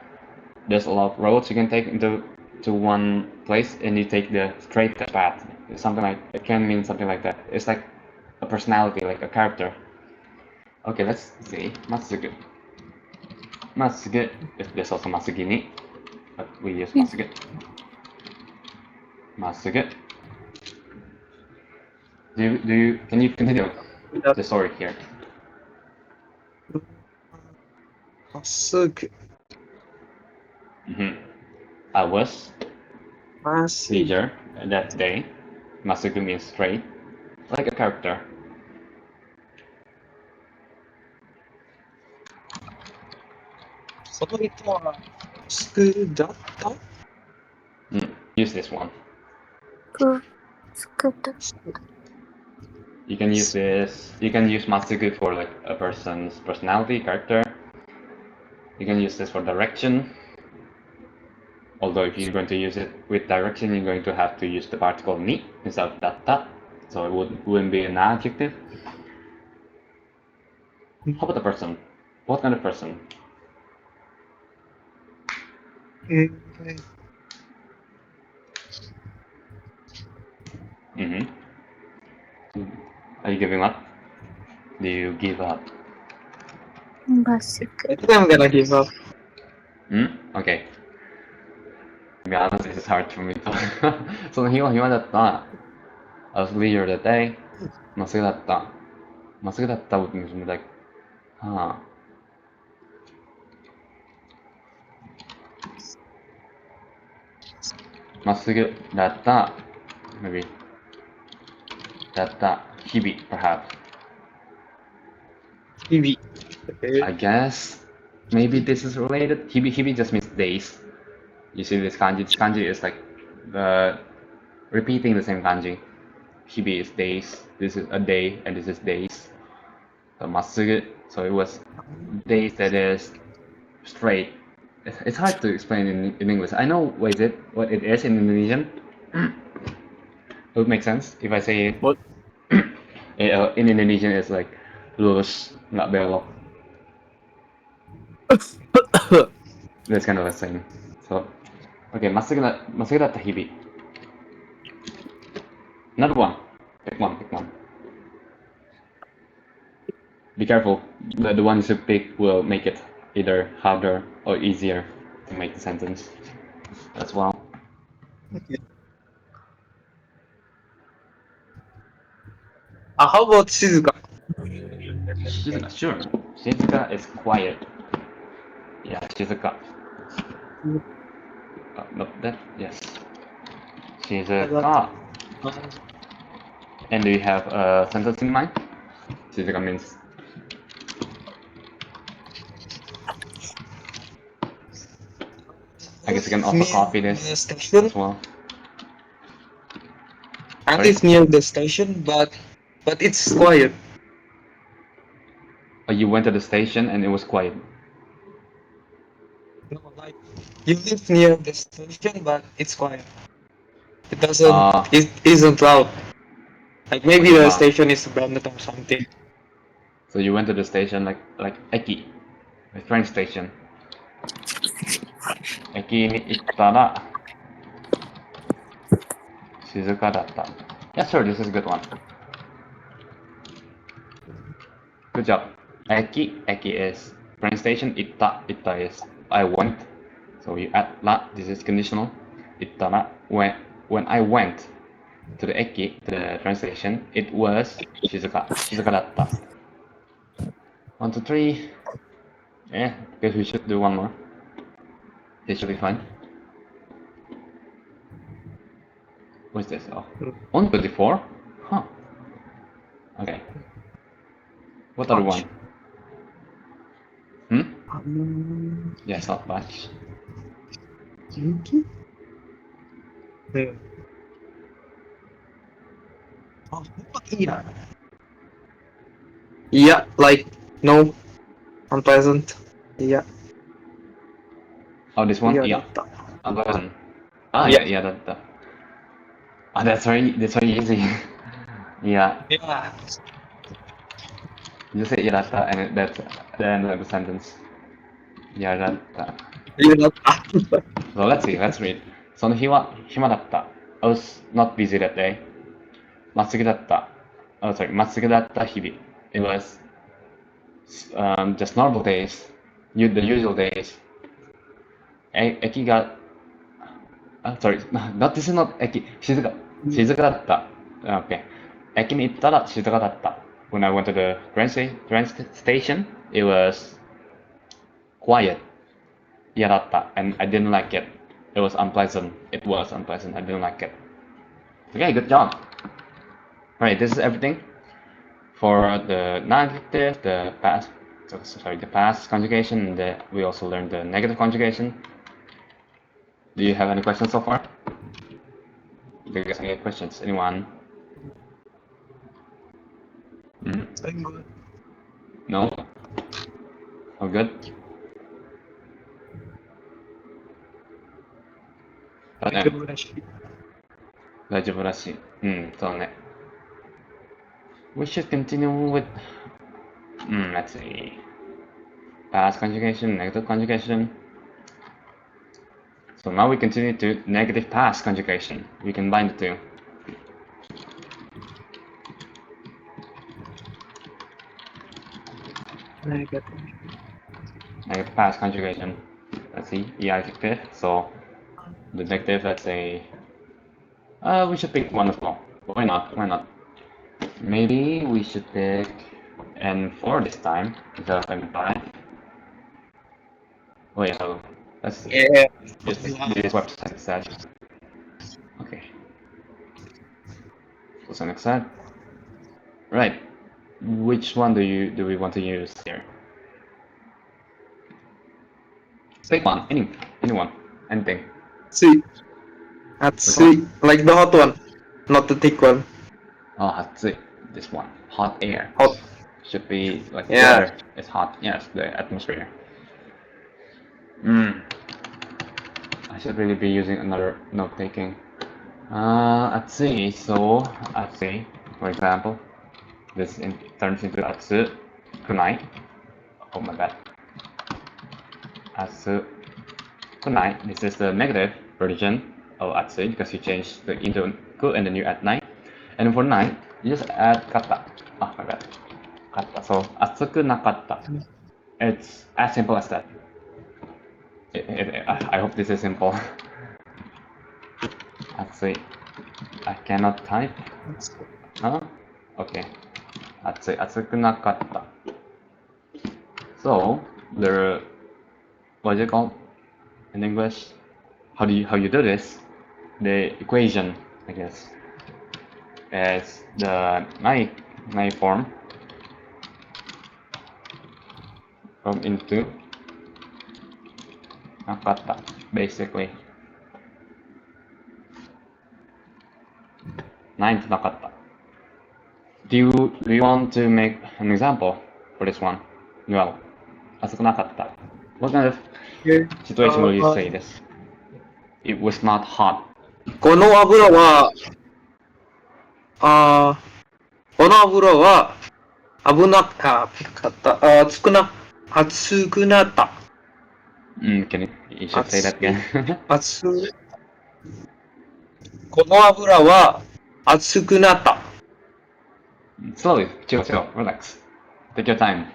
There's a lot of roads you can take to one place, and you take the straight path. Something like it can mean something like that. It's like a personality, like a character. Okay, let's see. Matsugu. Matsugu. There's also Matsugini, but we use Matsugu. Matsugu. Can you continue the story here? まっすぐ. I was まっすぐ. leisure that day. Matsugu means straight, like a character. その人はまっすぐだった? Use this one. つくと You can use this. You can use Matsugu for like a person's personality, character. You can use this for direction. Although if you're going to use it with direction, you're going to have to use the particle ni instead of datta. So it wouldn't be an adjective. How about the person? What kind of person? Are you giving up? Do you give up? まっすぐ I think I'm gonna give up. Okay. To be honest, this is hard for me to. その日は暇だった。I was leisure that day. まっすぐだった。まっすぐだった would mean like, まっすぐだった。Maybe. だった。日々 perhaps. 日々. I guess maybe this is related. Hibi just means days. You see this kanji? This kanji is like repeating the same kanji. Hibi is days. This is a day, and this is days. So matsugu. So it was days that is straight. It's hard to explain in English. I know what it is in Indonesian. It would make sense if I say it. What? In Indonesian, it's like lurus, nggak belok. That's kind of the same. So, okay, まっすぐだった日々. Another one. Pick one. Be careful. The ones you pick will make it either harder or easier to make the sentence as well. How about 静か? Shizuka, sure. Shizuka. shizuka is quiet. Yeah, shizuka. Not that, yes. Shizuka. And do you have a sentence in mind? Shizuka means. I guess you can also copy this as well. I live near the station, but it's quiet. Oh, you went to the station and it was quiet. No, like you live near the station, but it's quiet. It doesn't. It isn't loud. Like maybe the station is abandoned or something. So you went to the station like Eki, the train station. Eki ni ittara shizuka datta. Yeah, sure, this is a good one. Good job. Eki is train station. Itta is I went. So you add la. This is conditional. Ittara when I went to the Eki, to the train station, it was shizuka datta. 1, 2, 3. Yeah, guess we should do one more. This should be fine. What's this? Oh, 124? Huh. Okay. What other one? Yes, not much. Yeah, like no, unpleasant. Yeah. Oh, this one? Yeah. Unpleasant. Ah, yeah, that. Oh, that's very easy. Yeah. Yeah. You say irata and that's the end of the sentence. Yarata. So let's read. その日は暇だった。I was not busy that day. まっすぐだった。Oh, sorry, まっすぐだった日々。It was just normal days. The usual days. 駅が sorry, not this is not 駅。静かだった。Okay. 駅に行ったら静かだった。When I went to the train station, it was quiet. 嫌だった and I didn't like it. It was unpleasant. I didn't like it. Okay, good job. Alright, this is everything for the non-adjective, the past conjugation, and we also learned the negative conjugation. Do you have any questions so far? Do you guys have any questions? Anyone? No? All good? 大丈夫らしい。そうね。We should continue with, let's see, past conjugation, negative conjugation. So now we continue to negative past conjugation. We combine the two. Negative past conjugation. Let's see, adjective. So the negative, let's say, we should pick one as well. Why not? Maybe we should pick N4 this time instead of N5. Oh yeah, so let's do this website instead. Okay. So some extent. Right. Which one do we want to use here? Pick one. Anyone. Anything. See. Hatsui. Like the hot one. Not the thick one. Oh, hatsui. This one. Hot air. Hot. Should be like weather is hot. Yes, the atmosphere. I should really be using another note taking. Atsui. So atsui, for example, this turns into atsu kunai. Oh my bad. Atsu kunai. This is the negative version of atsui because you change the into ku and then you add nai. And for nai, you just add kata. Oh my bad. Kata. So atsuku nakatta. It's as simple as that. I hope this is simple. Atsui. I cannot type. Huh? Okay. Atsui. Atsuku nakatta. So the what is it called in English? How you do this? The equation, I guess, is the nai form from into nakata, basically. 9 to nakata. Do you want to make an example for this one? Well, 熱くなかった. What kind of situation will you say this? It was not hot. この油は、この油は危なかった、熱くなった。Can you should say that again? この油は熱くなった。Slowly, chill, relax. Take your time.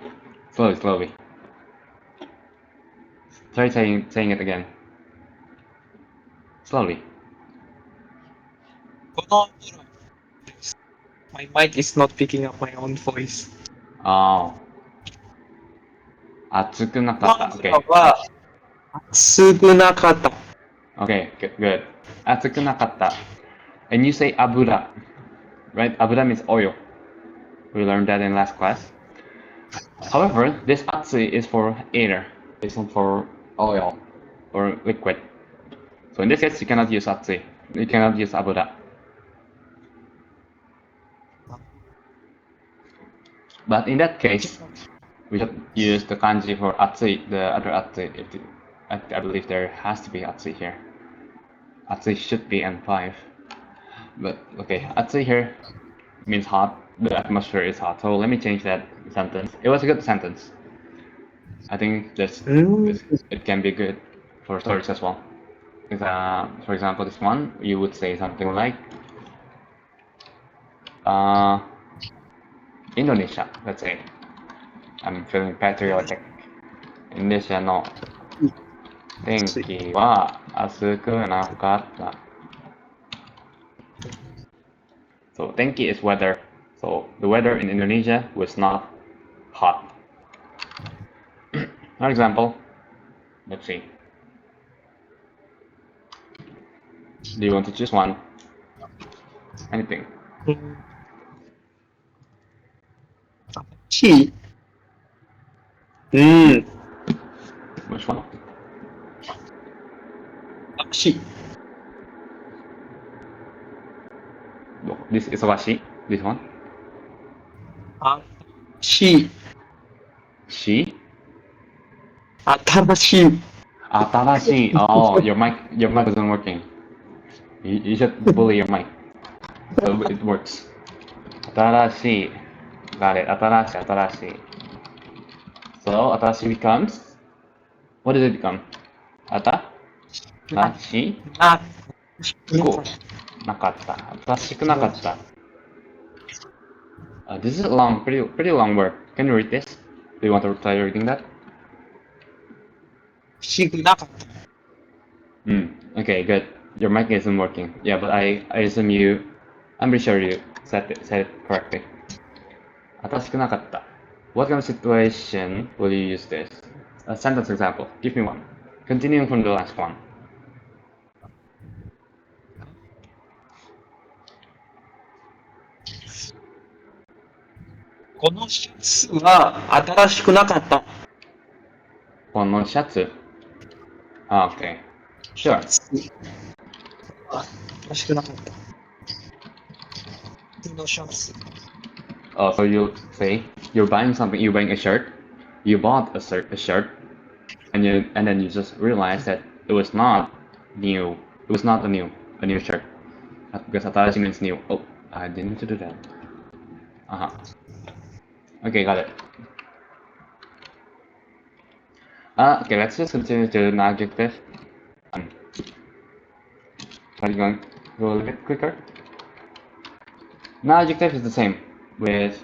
Slowly. Try saying it again. Slowly. この油 My mic is not picking up my own voice. Oh. 熱くなかった。この油は熱くなかった。 Okay, good. 熱くなかった. And you say abura, right? Abura means oil. We learned that in last class. However, this atsui is for air. It's not for oil or liquid. So in this case, you cannot use atsui. You cannot use abura. But in that case, we should use the kanji for atsui, the other atsui. I believe there has to be atsui here. Atsui should be N5. But okay, atsui here means hot. The atmosphere is hot. So let me change that sentence. It was a good sentence. I think it can be good for stories as well. For example, this one, you would say something like Indonesia, let's say. I'm feeling patriotic. インドネシアの天気は暑くなかった。So, 天気 is weather. So, the weather in Indonesia was not hot. Another example. Let's see. Do you want to choose one? Anything. She. Which one? She. This is Washi. This one. She. She. 新しい。Atarashi. Oh, your mic isn't working. You should bully your mic. So it works. Atarashi. Got it. Atarashi. So atarashi becomes. What does it become? Atarashi. Cool. Nakatta. Atarashiku nakatta. This is a long, pretty long word. Can you read this? Do you want to try reading that? 不思議なかった。 Okay, good. Your mic isn't working. Yeah, but I assume I'm pretty sure you said it correctly. 新しくなかった. What kind of situation will you use this? A sentence example. Give me one. Continuing from the last one. このシャツは新しくなかった。このシャツ. Okay. Sure. 新しくなかった。このシャツ。Oh, so you say you're buying something. You're buying a shirt. You bought a shirt, and then you just realize that it was not new. It was not a new shirt. Because atarashi means new. Oh, I didn't need to do that. Okay, got it. Okay, let's just continue to an adjective. Are you going to go a little bit quicker? An adjective is the same with,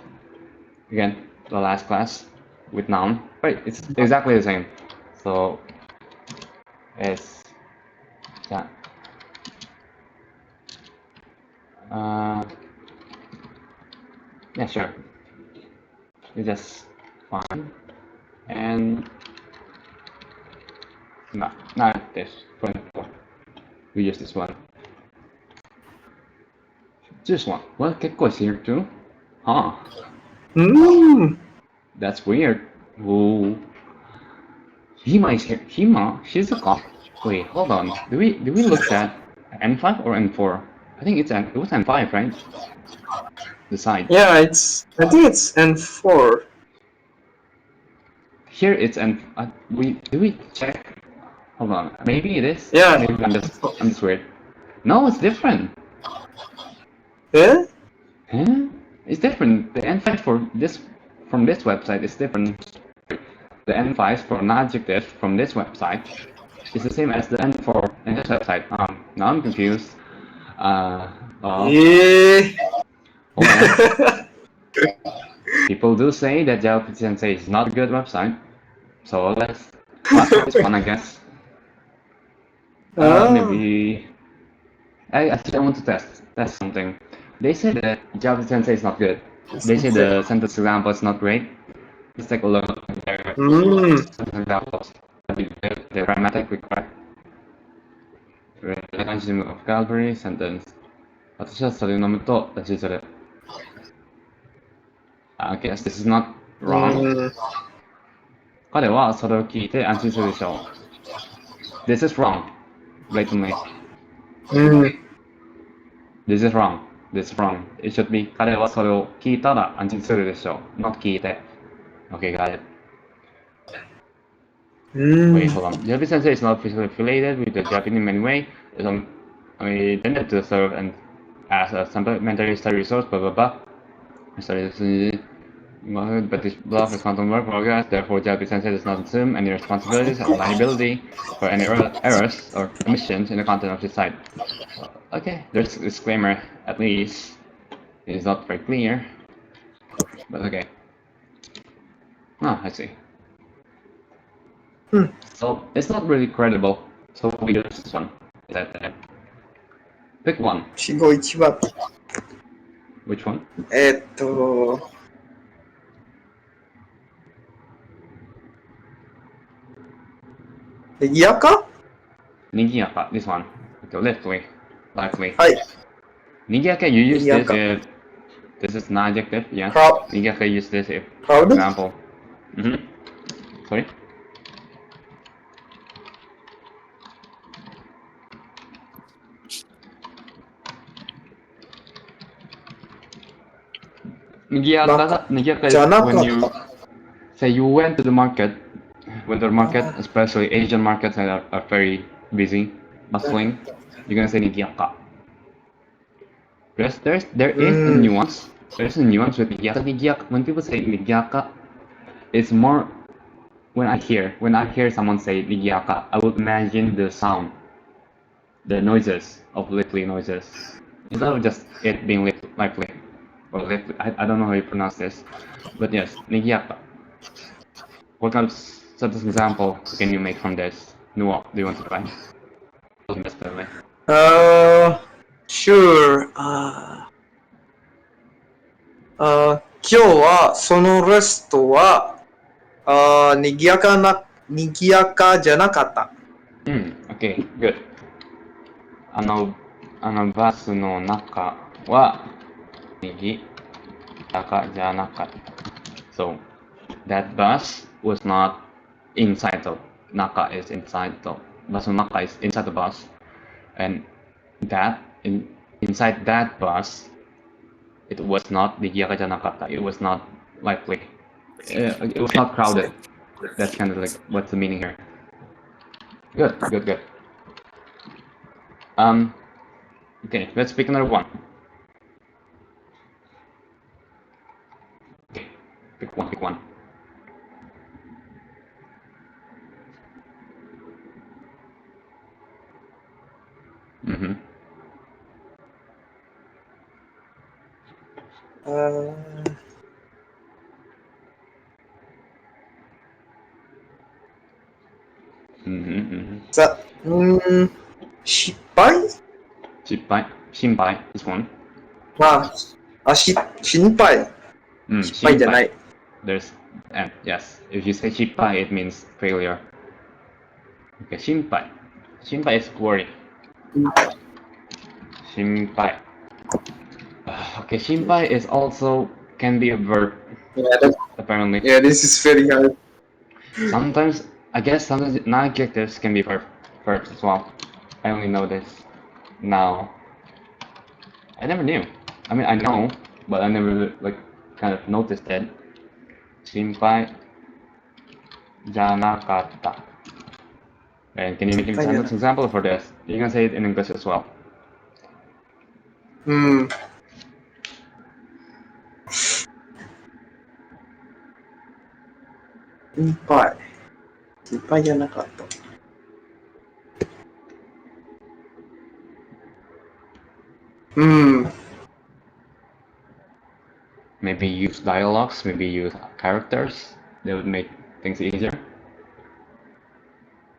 again, the last class with noun. Right, it's exactly the same. So, it's that. Yeah, sure. You just find And not this. We use this one. This one. Well, Kekko is here too. Huh. That's weird. Ooh. Hima is here. Hima? She's a cop. Wait, hold on. Do we look at N5 or N4? I think it was N5, right? The side. Yeah, I think it's N4. Here it's N. Do we check? Hold on. Maybe it is. Yeah. Maybe I'm just weird. No, it's different. Yeah? Huh? It's different. The N5 from this website is different. The N5 for an adjective from this website is the same as the N4 in this website. Now I'm confused. Well, Yeah. hold on. People do say that Jalopy Sensei is not a good website, so let's pass on this one, I guess. Maybe I want to test something. They say that Jalopy Sensei is not good. They say the sentence example is not great. Let's take a look at their sentence examples. The grammatically correct. Relationship of Calvary sentence. 私はそれを飲むと立ち去る。I guess this is not wrong. 彼はそれを聞いて安心するでしょう。This is wrong. Blatantly. This is wrong. This is wrong. It should be 彼はそれを聞いたら安心するでしょう。Not 聞いて。Okay, got it. Wait, hold on. Jalopy Sensei is not physically affiliated with the Japanese in many ways. It's intended to serve and as a supplementary study resource, blah blah blah. But this blog is content work progress, therefore Jalopy Sensei does not assume any responsibilities or liability for any errors or omissions in the content of this site. Okay, there's a disclaimer at least. It is not very clear, but okay. Ah, I see. So it's not really credible. So we use this one. Is that pick one. 451番。 Which one? にぎやか Nigiyaka, this one. Okay, lively. はい。 Nigiyaka, you use this Nigiyaka. if this is an adjective, yeah. Crowd. Nigiyaka, use this if, for Crowded? example. Sorry? Nigiyaka is when you say you went to the market, when the market, especially Asian markets are very busy, bustling, you're gonna say Nigiyaka. There is a nuance. There's a nuance with Nigiyaka. Nigiyaka. When people say Nigiyaka, it's more when I hear someone say Nigiyaka, I would imagine the sound, the noises of lively noises, instead of just it being lively or lively. I don't know how you pronounce this, but yes, Nigiyaka. What kind of sentence example can you make from this? Nuo, do you want to try? Sure. 今日はそのレストはにぎやかじゃなかった。Okay, good. あのバスの中はにぎやかじゃなかった。So that bus was not inside the naka is inside the bus no naka is inside the bus, and that inside that bus it was not nigiyaka janakata. It was not lively. It was not crowded. That's kind of like what's the meaning here. Good. Okay, let's pick another one. Okay, pick one.失敗 Shinpai, this one. 心配。失敗じゃない。There's And yes, if you say shippai, it means failure. Okay, shinpai. Shinpai is worry. Shinpai. Okay, shinpai is also can be a verb, Yeah, apparently. yeah, this is very hard. Sometimes, I guess sometimes non-adjectives can be verbs as well. I only know this now. I never knew. I mean, I know, but I never like kind of noticed it. Shinpai janakatta. And can you make a sentence example for this? You can say it in English as well. Hmm. Simpai. Simpai じゃなかった。Hmm. Maybe use dialogues, maybe use characters. That would make things easier.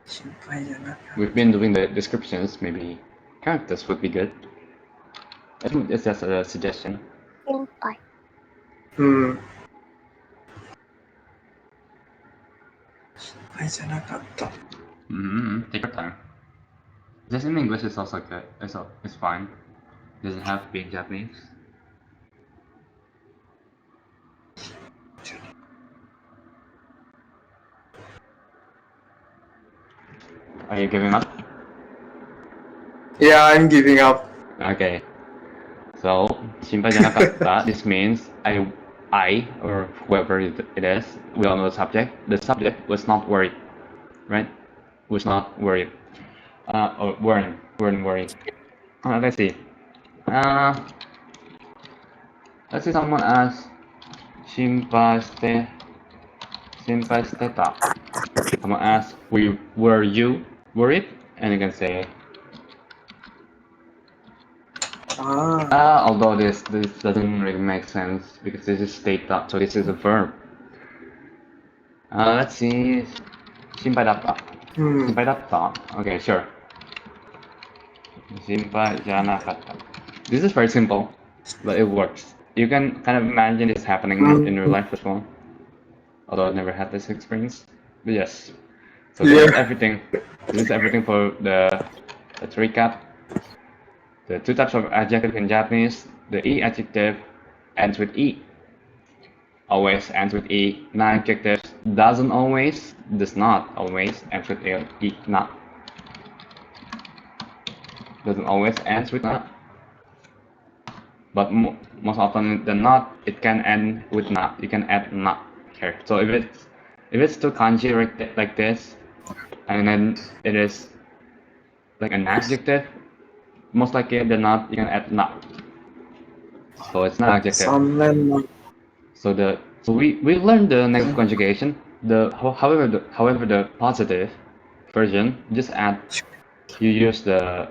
心配じゃなかった。 We've been doing the descriptions, maybe characters would be good. I think it's just a suggestion. 先輩。Hmm. 心配じゃなかった。 Take your time. Just in English is also good. It's fine. Doesn't have to be in Japanese. Are you giving up? Yeah, I'm giving up. Okay. So, shinpai janakatta, this means I, or whoever it is, we all know the subject. The subject was not worried, right? Was not worried. Or weren't worried. Let's see. Let's see someone asks, 心配してた. Someone asks, were you worried? And you can say, although this doesn't really make sense because this is theta, so this is a verb. Let's see. 心配だった. Hmm. 心配だった? Okay, sure. 心配じゃなかった. This is very simple, but it works. You can kind of imagine this happening in your life as well. Although I've never had this experience. But yes. So this is everything. This is everything for let's recap. The two types of adjective in Japanese. The E adjective ends with E. Always ends with E. Non-adjective does not always ends with E. Not. Doesn't always ends with not. But most often than not, it can end with not. You can add not here. So if it's to kanji like this, and then it is like an adjective, most likely than not, you can add not. So it's not adjective. So we learned the negative conjugation. However the positive version, just add. You use the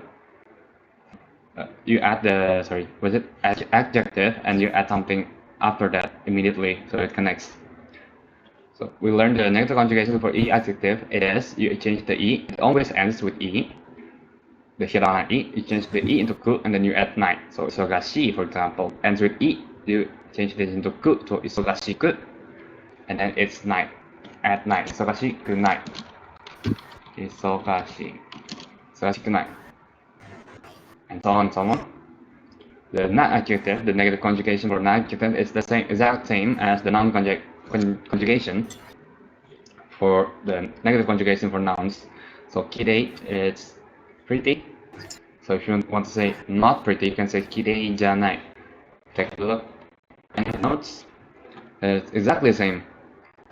you add the adjective, and you add something after that immediately, so it connects. So we learned the negative conjugation for E adjective. It is, you change the E, it always ends with E. The hiragana E, you change the E into ku, and then you add night. So isogashi, for example, ends with E, you change this into ku, so isogashiku, and then it's night. At night, isogashiku night. Isogashiku night. And so on and so on. The non-adjective, the negative conjugation for non-adjective is the exact same as the noun conjugation for the negative conjugation for nouns. So kirei is pretty. So if you want to say not pretty, you can say kirei janai. Take a look in the notes. It's exactly the same.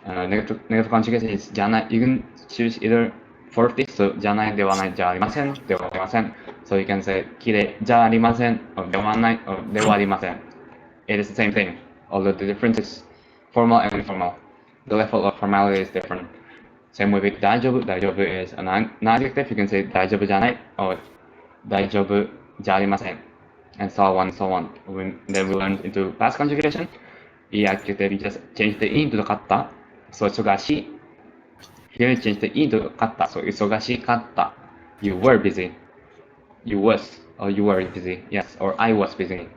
Negative conjugation is janai. You can choose either for this, so janai dewanai ja arimasen, dewa arimasen. So you can say kirei ja arimasen, or dewanai, or dewa arimasen. It is the same thing, although the difference is formal and informal. The level of formality is different. Same way with daijoubu. Daijoubu is a non-adjective. You can say daijoubu janai or daijoubu ja arimasen, and so on, so on. Then we learned into past conjugation. E adjective, you just change the E into the katta. So isogashi. Here you change the E into katta. So isogashi katta. You were busy. You was, or you were busy. Yes, or I was busy.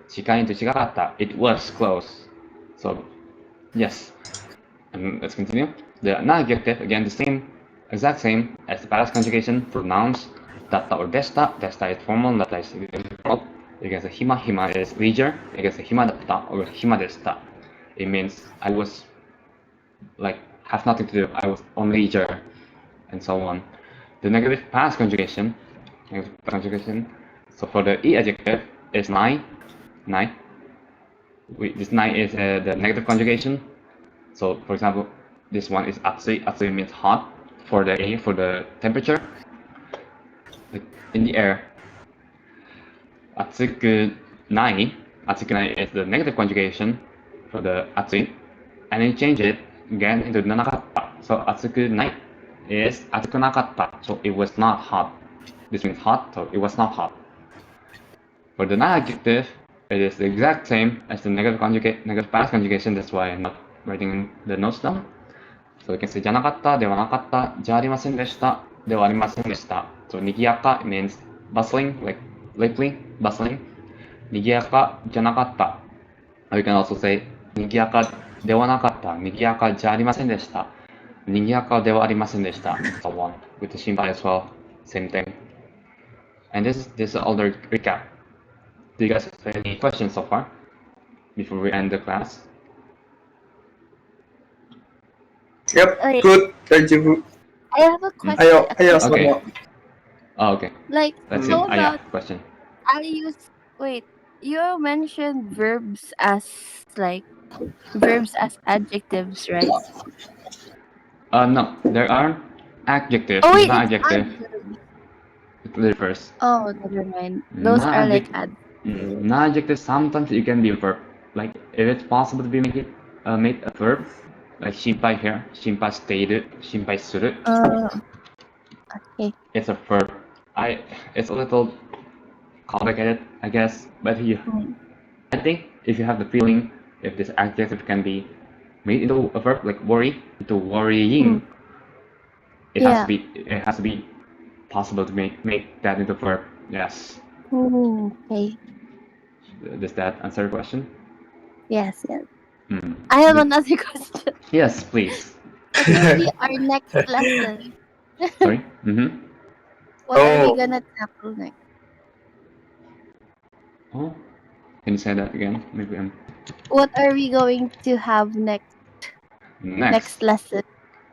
Shikai into shigakatta. It was close. So, yes. And let's continue. The non-adjective, again, the same, exact same as the past conjugation for nouns. Datta or desta. Desta is formal, datta is informal. You can say hima, hima is leisure. You can say hima datta or hima desta. It means I was like have nothing to do. I was on leisure, and so on. The negative past conjugation, So for the e adjective is nai, nai. This nai is the negative conjugation. So for example, this one is atsui. Atsui means hot. For the a, for the temperature, like in the air. Atsuku nai. Atsuku nai is the negative conjugation for the atsui, and then change it again into nanakatta. So atsuku nai is atsuku nakatta. So it was not hot. This means hot, so it was not hot. For the non-adjective, it is the exact same as the negative past conjugation. That's why I'm not writing the notes down. So we can say じゃなかったではなかったじゃありませんでしたではありませんでした So 賑やか means bustling, like lively, bustling. 賑やかじゃなかった Or you can also say 賑やかではなかった賑やかじゃありませんでした賑やかではありませんでした So on. With the Shinpai as well, same thing. And this is all the recap. Do you guys have any questions so far before we end the class? Yep, Oh, yeah. good. Thank you. I have a question. Ayo, Okay. semua. Oh, okay. Like, That's how it. Yeah, about question. I use wait, you mentioned verbs as adjectives, right? No, there are adjectives, Oh wait, not it's adjective. adverbs. It refers. Oh, never mind. Those Non are like adjective. Non adjective. Sometimes you can be a verb. Like if it's possible to be made a verb, like 心配 here, 心配している, 心配する. Okay. It's a verb. It's a little complicated, I guess, but I think if you have the feeling, if this adjective can be made into a verb, like worry, into worrying, it has to be possible to make that into a verb. Yes. Okay. Does that answer your question? Yes. I have another question. Yes, please. What will be our next lesson? Sorry. What are we gonna tackle next? Oh, can you say that again? Maybe I'm What are we going to have next lesson?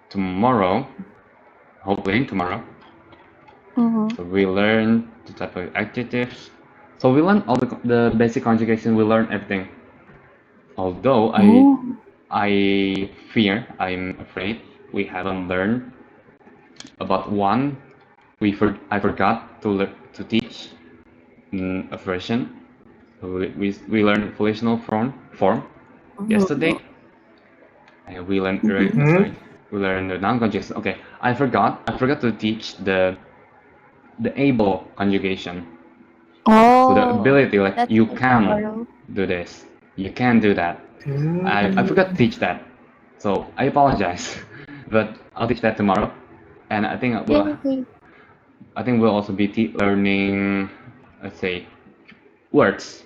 Tomorrow. Hopefully tomorrow. So we learn the type of adjectives. So we learn all the basic conjugation. We learn everything. Although I'm afraid we haven't learned about one. I forgot to teach a version. We learned volitional form yesterday. And we learned we learned the non-conjugation. Okay, I forgot to teach the able conjugation. So the ability, like you can do this, you can do that. I forgot to teach that, so I apologize. But I'll teach that tomorrow, and I think we'll also be learning, let's say, words.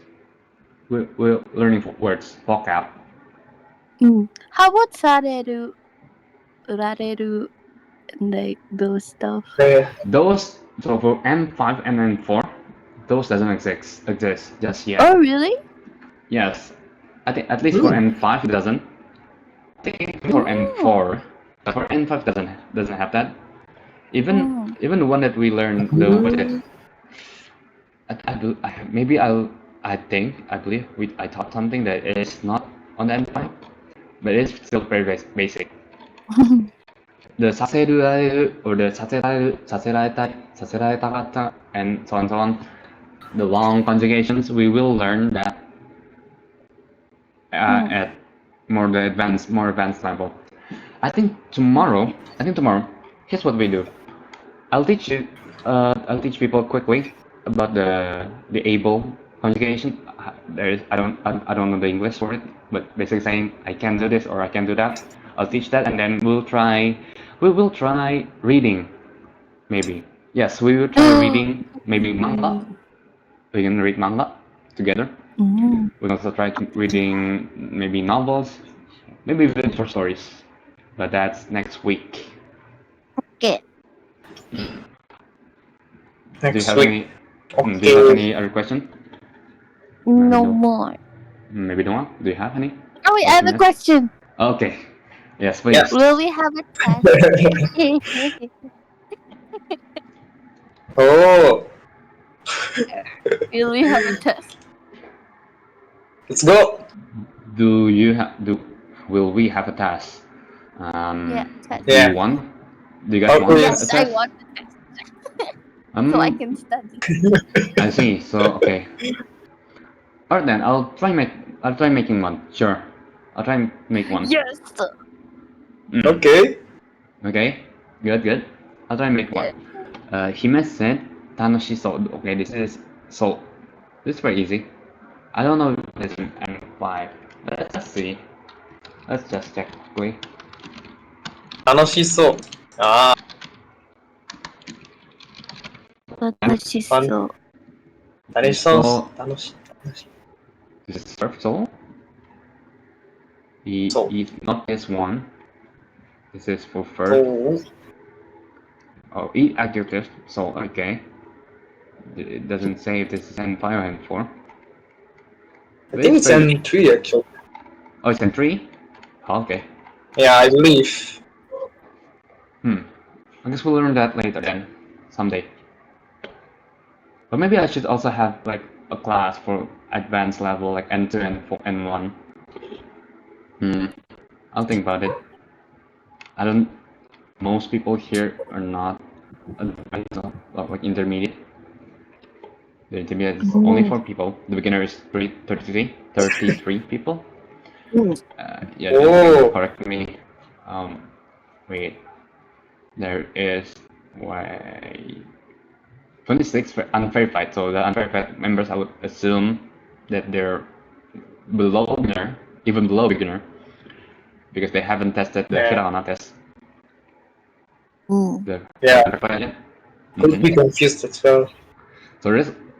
We're learning words, vocab. How about sareru, rareru, like those stuff? Those, so for N5 and N4, those doesn't exist just yet. Oh really? Yes, I think at least for N5 it doesn't. I think for N4, but for N5 doesn't have that. Even the one that we learned, I believe I taught something that is not on the N5, but it's still very basic. The させられる or the させられる、させられたい、させられたかった and so on. The long conjugations, we will learn that at more advanced level. I think tomorrow, here's what we do. I'll teach people quickly about the able conjugation. I don't know the English for it, but basically saying I can do this or I can do that. I'll teach that, and then we will try reading, maybe. Yes, we will try reading maybe manga. We can read manga together. We can also try reading maybe novels, maybe even short stories. but that's next week. Okay. Do Next you have week. any? Okay. Do you have any other question? No no. more. Maybe no one. Do you have any? Oh wait, I have a question. Okay. Yes, please. Yeah. Will we have a test? Oh, Will we have a test? let's go. Will we have a test? Yeah, test. Do Yeah. you want? Do you guys want a Yes, test? I want a test. So I can study. I see. So okay. Alright then, I'll try making one. Sure. I'll try and make one. Yes. Okay. Okay. Good. I'll try and make one. Hime said 楽しそう. Okay, this is very easy. I don't know if this is M5. Let's see. Let's just check quickly. 楽しそう。あ楽しそう。あ、楽しそう。楽しい。 This is surf soul. Not this one. This is for first. Oh, E adjective. So okay. It doesn't say if this is N5 or N4. I think it's N3 actually. Oh, it's N3? Oh, okay. Yeah, I believe. I guess we'll learn that later then. Someday. But maybe I should also have like a class for advanced level, like N2 and N1. I'll think about it. Most people here are not advanced, like intermediate. The intermediate is only 4 people. The beginner is 33 people. Yeah, just correct me. Wait. There is 26 unverified. So the unverified members, I would assume that they're below beginner, even below beginner, because they haven't tested the hiragana test. Yeah. Unverified yet? Could be confused as well. So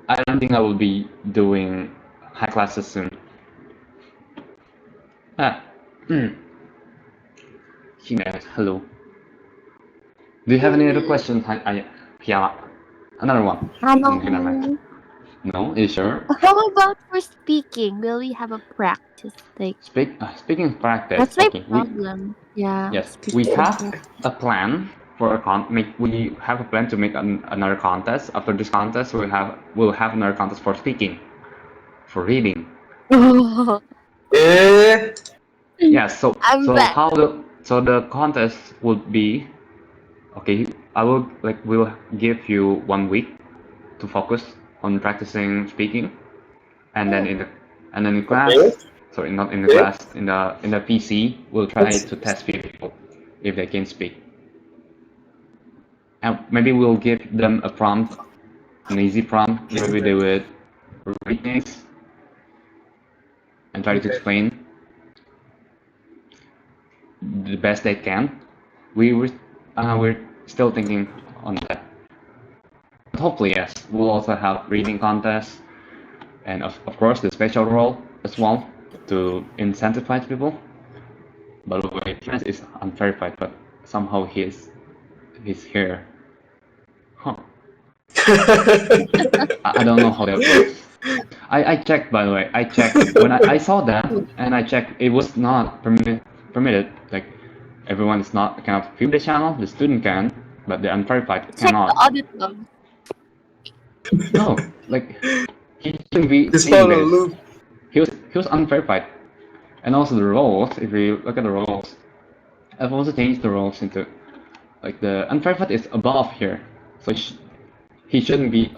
I don't think I will be doing high classes soon. Hello. Do you have any other questions, Hiyama? Another one. No? Are you sure? How about for speaking? Will we have a practice? Like Speaking of practice, that's my okay, problem. Yes, we have a plan for we have a plan to make another contest. After this contest, we'll have another contest for speaking, for reading. Yeah. So the contest would be, okay. We'll give you 1 week to focus on practicing speaking, and then in class. Sorry, not in the class. In the PC, we'll try to test people if they can speak. And maybe we'll give them a prompt, an easy prompt. Maybe they would read things and try to explain the best they can. We're still thinking on that. But hopefully, yes, we'll also have reading contests, and of course the special role as well to incentivize people. By the way, Trent is unverified, but somehow he's here. Huh. I don't know how that works. I checked, by the way. I checked when I saw that, and I checked. It was not permitted. Like everyone is not cannot view the channel. The student can, but the unverified cannot. Check the audit. No, like he shouldn't be seeing this. He was unverified, and also the roles. If you look at the roles, I've also changed the roles into like the unverified is above here, so he shouldn't be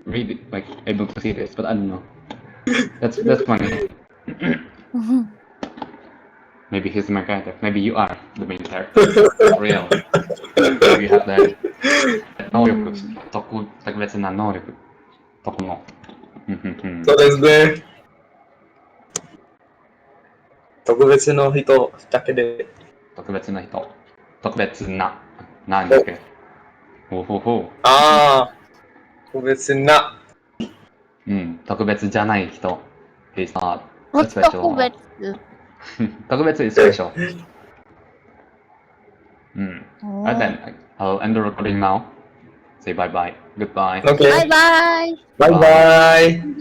really like able to see this. But I don't know. That's funny. Maybe he's the main character. Maybe you are the main character. For real. Maybe you have that 能力、特別な能力とかも。そうですね。特別な人だけで。特別な人。特別な。なんだっけ。ほうほうほう。ああ。特別な。特別じゃない人。He's not What's special. 特別? 特別 is special. Alright then, I'll end the recording now. Say bye bye. Goodbye. Okay. Bye bye. Bye bye.